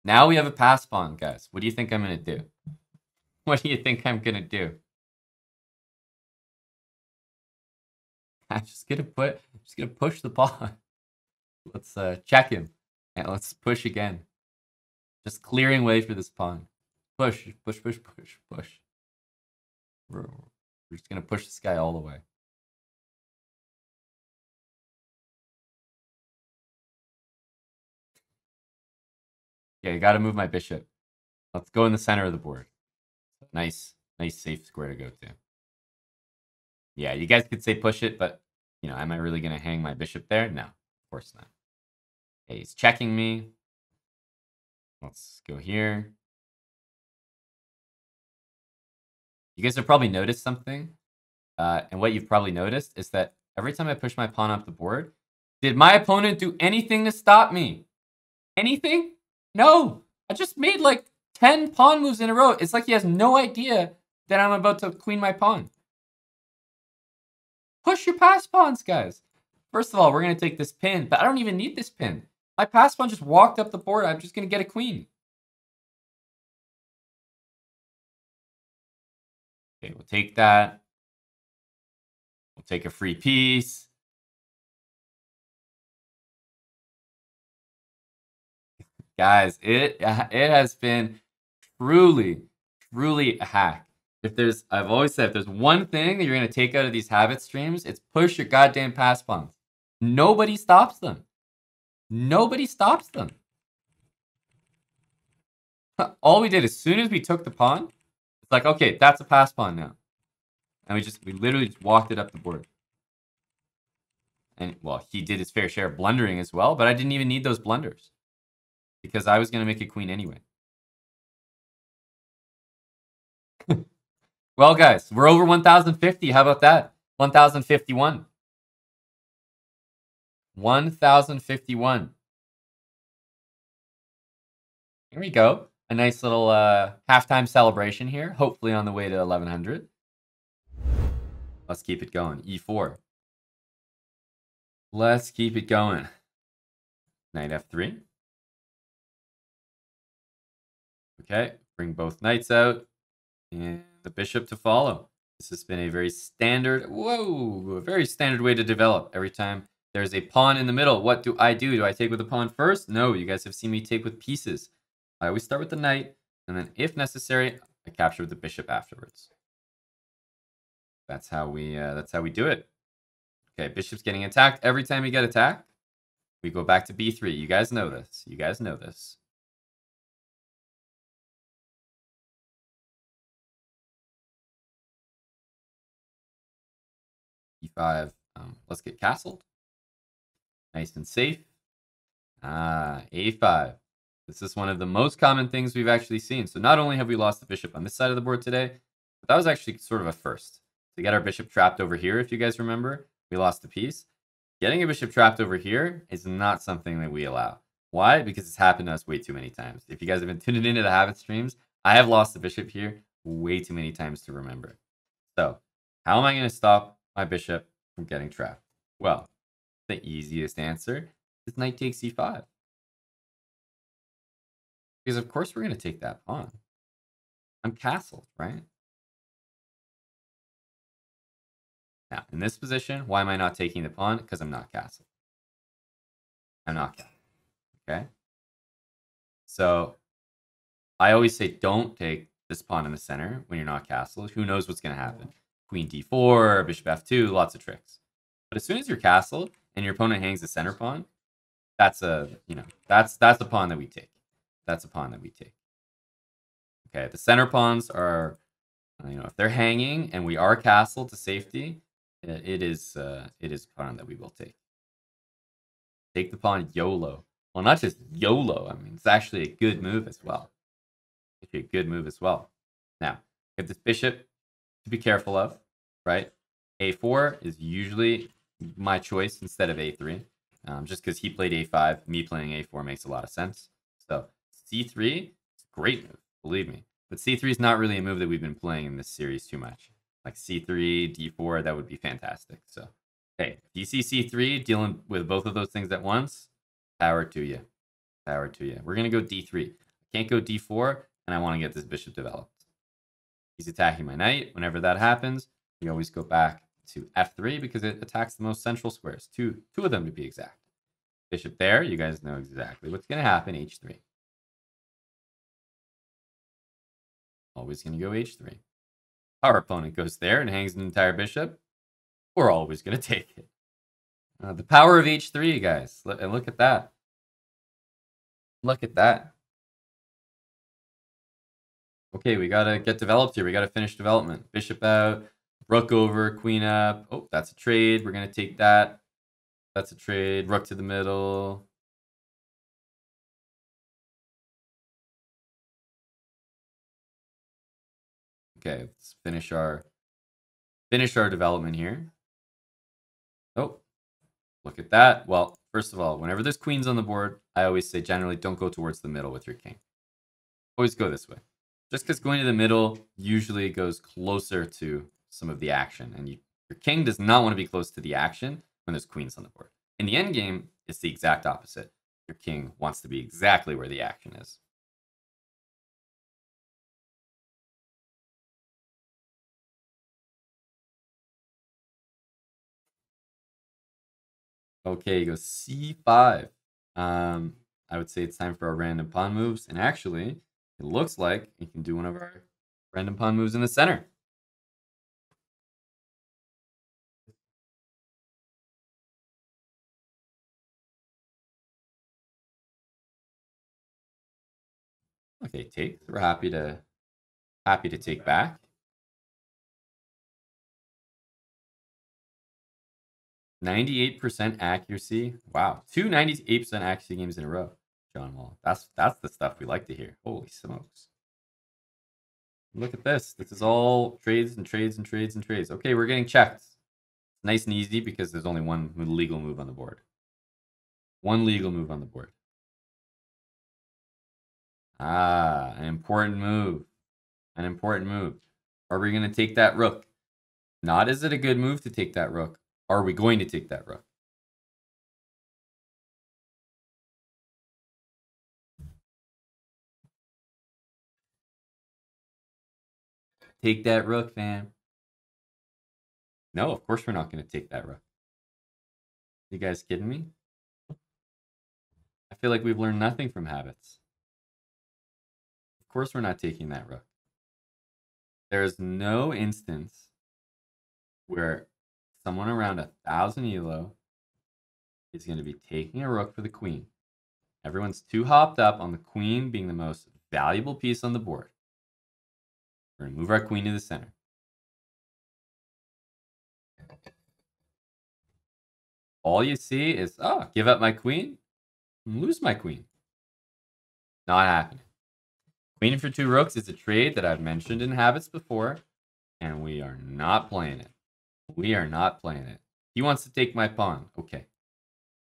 Now we have a pass pawn, guys. What do you think I'm going to do? What do you think I'm going to do? I'm just gonna push the pawn. Let's check him. And let's push again. Just clearing way for this pawn. Push, push, push, push, push. We're just gonna push this guy all the way. Yeah, you gotta move my bishop. Let's go in the center of the board. Nice, safe square to go to. Yeah, you guys could say push it, but, you know, am I really going to hang my bishop there? No, of course not. Okay, he's checking me. Let's go here. You guys have probably noticed something. And what you've probably noticed is that every time I push my pawn up the board, did my opponent do anything to stop me? Anything? No. I just made like 10 pawn moves in a row. It's like he has no idea that I'm about to queen my pawn. Push your pass pawns, guys. First of all, we're going to take this pin, but I don't even need this pin. My pass pawn just walked up the board. I'm just going to get a queen. Okay, we'll take that. We'll take a free piece. Guys, it has been truly a hack. I've always said, if there's one thing that you're going to take out of these habit streams, it's push your goddamn pass pawns. Nobody stops them. Nobody stops them. All we did, as soon as we took the pawn, it's like, okay, that's a pass pawn now. And we literally just walked it up the board. And, well, he did his fair share of blundering as well, but I didn't even need those blunders. Because I was going to make a queen anyway. Well, guys, we're over 1,050. How about that? 1,051. 1,051. Here we go. A nice little halftime celebration here. Hopefully on the way to 1,100. Let's keep it going. E4. Let's keep it going. Knight F3. Okay, bring both knights out. And the bishop to follow. This has been a very standard, a very standard way to develop. Every time there's a pawn in the middle, what do I do? Do I take with the pawn first? No, you guys have seen me take with pieces. I always start with the knight, and then if necessary, I capture the bishop afterwards. That's how we do it. Okay, bishop's getting attacked. Every time you get attacked, we go back to b3. You guys know this. You guys know this. E5. Let's get castled. Nice and safe. A5. This is one of the most common things we've actually seen. So not only have we lost the bishop on this side of the board today, but that was actually sort of a first. To get our bishop trapped over here, if you guys remember, we lost the piece. Getting a bishop trapped over here is not something that we allow. Why? Because it's happened to us way too many times. If you guys have been tuning into the habit streams, I have lost the bishop here way too many times to remember. So how am I going to stop my bishop from getting trapped? Well, the easiest answer is knight takes e5. Because of course we're going to take that pawn. I'm castled, right? Now, in this position, why am I not taking the pawn? Because I'm not castled. I'm not castled. Okay? So, I always say don't take this pawn in the center when you're not castled. Who knows what's going to happen? Queen d4, bishop f2, lots of tricks. But as soon as you're castled and your opponent hangs the center pawn, that's a pawn that we take. That's a pawn that we take. Okay, the center pawns are, if they're hanging and we are castled to safety, it is a pawn that we will take. Take the pawn YOLO. Well, not just YOLO. I mean, it's actually a good move as well. Actually, a good move as well. Now, if this bishop to be careful of, right? A4 is usually my choice instead of A3. Just because he played A5, me playing A4 makes a lot of sense. So C3 is a great move, believe me. But C3 is not really a move that we've been playing in this series too much. Like C3, D4, that would be fantastic. So, hey, if you see C3 dealing with both of those things at once, power to you. Power to you. We're going to go D3. I can't go D4, and I want to get this bishop developed. He's attacking my knight. Whenever that happens, we always go back to f3 because it attacks the most central squares. Two of them to be exact. Bishop there. You guys know exactly what's going to happen. h3. Always going to go h3. Our opponent goes there and hangs an entire bishop. We're always going to take it. The power of h3, guys. And look at that. Look at that. Okay, we got to get developed here. We got to finish development. Bishop out, rook over, queen up. Oh, that's a trade. We're going to take that. That's a trade. Rook to the middle. Okay, let's finish our development here. Oh, look at that. Well, first of all, whenever there's queens on the board, I always say generally don't go towards the middle with your king. Always go this way. Just because going to the middle usually goes closer to some of the action, and your king does not want to be close to the action when there's queens on the board. In the end game, it's the exact opposite. Your king wants to be exactly where the action is. Okay, he goes c5. I would say it's time for our random pawn moves, and actually, it looks like we can do one of our random pawn moves in the center. Okay, take. We're happy to take back. 98% accuracy. Wow, 2 98% accuracy games in a row, John Wall. That's the stuff we like to hear. Holy smokes. Look at this. This is all trades and trades and trades and trades. Okay, we're getting checked. It's nice and easy because there's only one legal move on the board. One legal move on the board. Ah, an important move. An important move. Are we going to take that rook? Not is it a good move to take that rook. Are we going to take that rook? Take that rook, fam. No, of course we're not going to take that rook. You guys kidding me? I feel like we've learned nothing from habits. Of course we're not taking that rook. There is no instance where someone around 1,000 ELO is going to be taking a rook for the queen. Everyone's too hopped up on the queen being the most valuable piece on the board. We're going to move our queen to the center. All you see is, oh, give up my queen, lose my queen. Not happening. Queen for 2 rooks is a trade that I've mentioned in habits before, and we are not playing it. We are not playing it. He wants to take my pawn. Okay.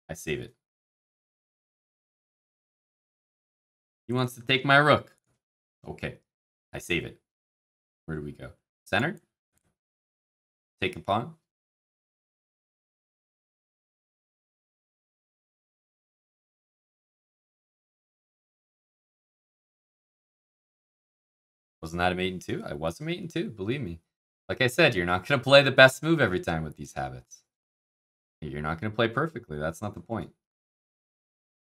I save it. He wants to take my rook. Okay. I save it. Where do we go? Center? Take a pawn? Wasn't that a mate in 2? I was a mate in 2, believe me. Like I said, you're not going to play the best move every time with these habits. You're not going to play perfectly. That's not the point.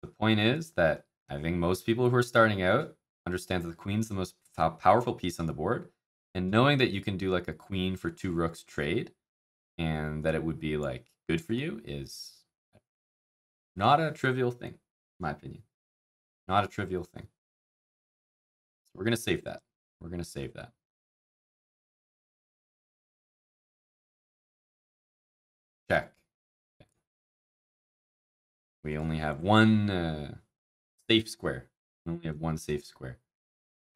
The point is that I think most people who are starting out understand that the queen's the most powerful piece on the board. And knowing that you can do like a queen for 2 rooks trade and that it would be like good for you is not a trivial thing, in my opinion. Not a trivial thing. So we're going to save that. We're going to save that. Check. We only have one safe square. We only have one safe square.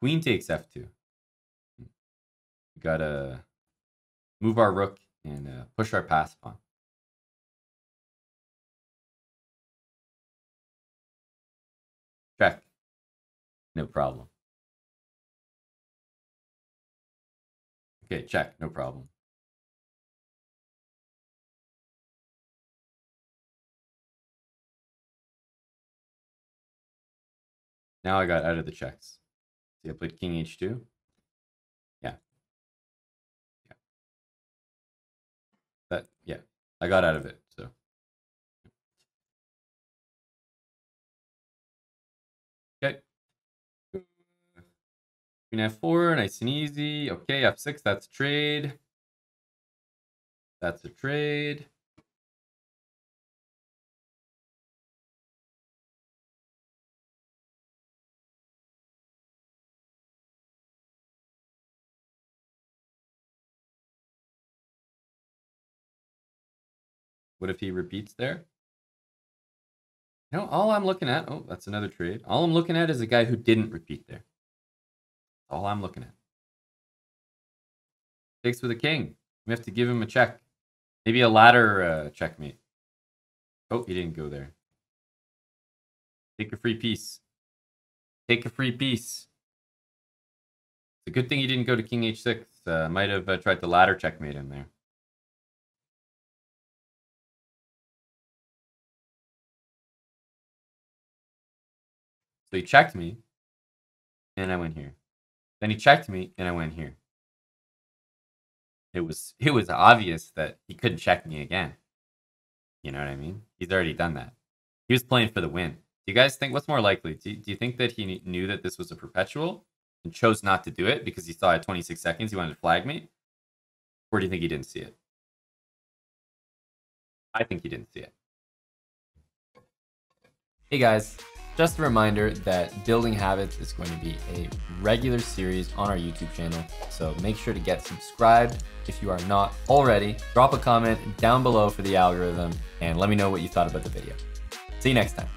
Queen takes f2. We gotta move our rook and push our pass pawn. Check. No problem. Okay, check. No problem. Now I got out of the checks. See, I played king h2. Yeah. I got out of it, so. Okay. Queen f4, nice and easy. Okay, f6, that's a trade. That's a trade. What if he repeats there? No, all I'm looking at, oh, that's another trade. All I'm looking at is a guy who didn't repeat there. All I'm looking at. Takes with a king. We have to give him a check. Maybe a ladder checkmate. Oh, he didn't go there. Take a free piece. Take a free piece. It's a good thing he didn't go to king h6. Might have tried to ladder checkmate him there. So he checked me, and I went here. Then he checked me, and I went here. It was obvious that he couldn't check me again. You know what I mean? He's already done that. He was playing for the win. Do you guys think, what's more likely? Do you think that he knew that this was a perpetual and chose not to do it because he saw at 26 seconds he wanted to flag me? Or do you think he didn't see it? I think he didn't see it. Hey guys, just a reminder that Building Habits is going to be a regular series on our YouTube channel, so make sure to get subscribed if you are not already. Drop a comment down below for the algorithm and let me know what you thought about the video. See you next time.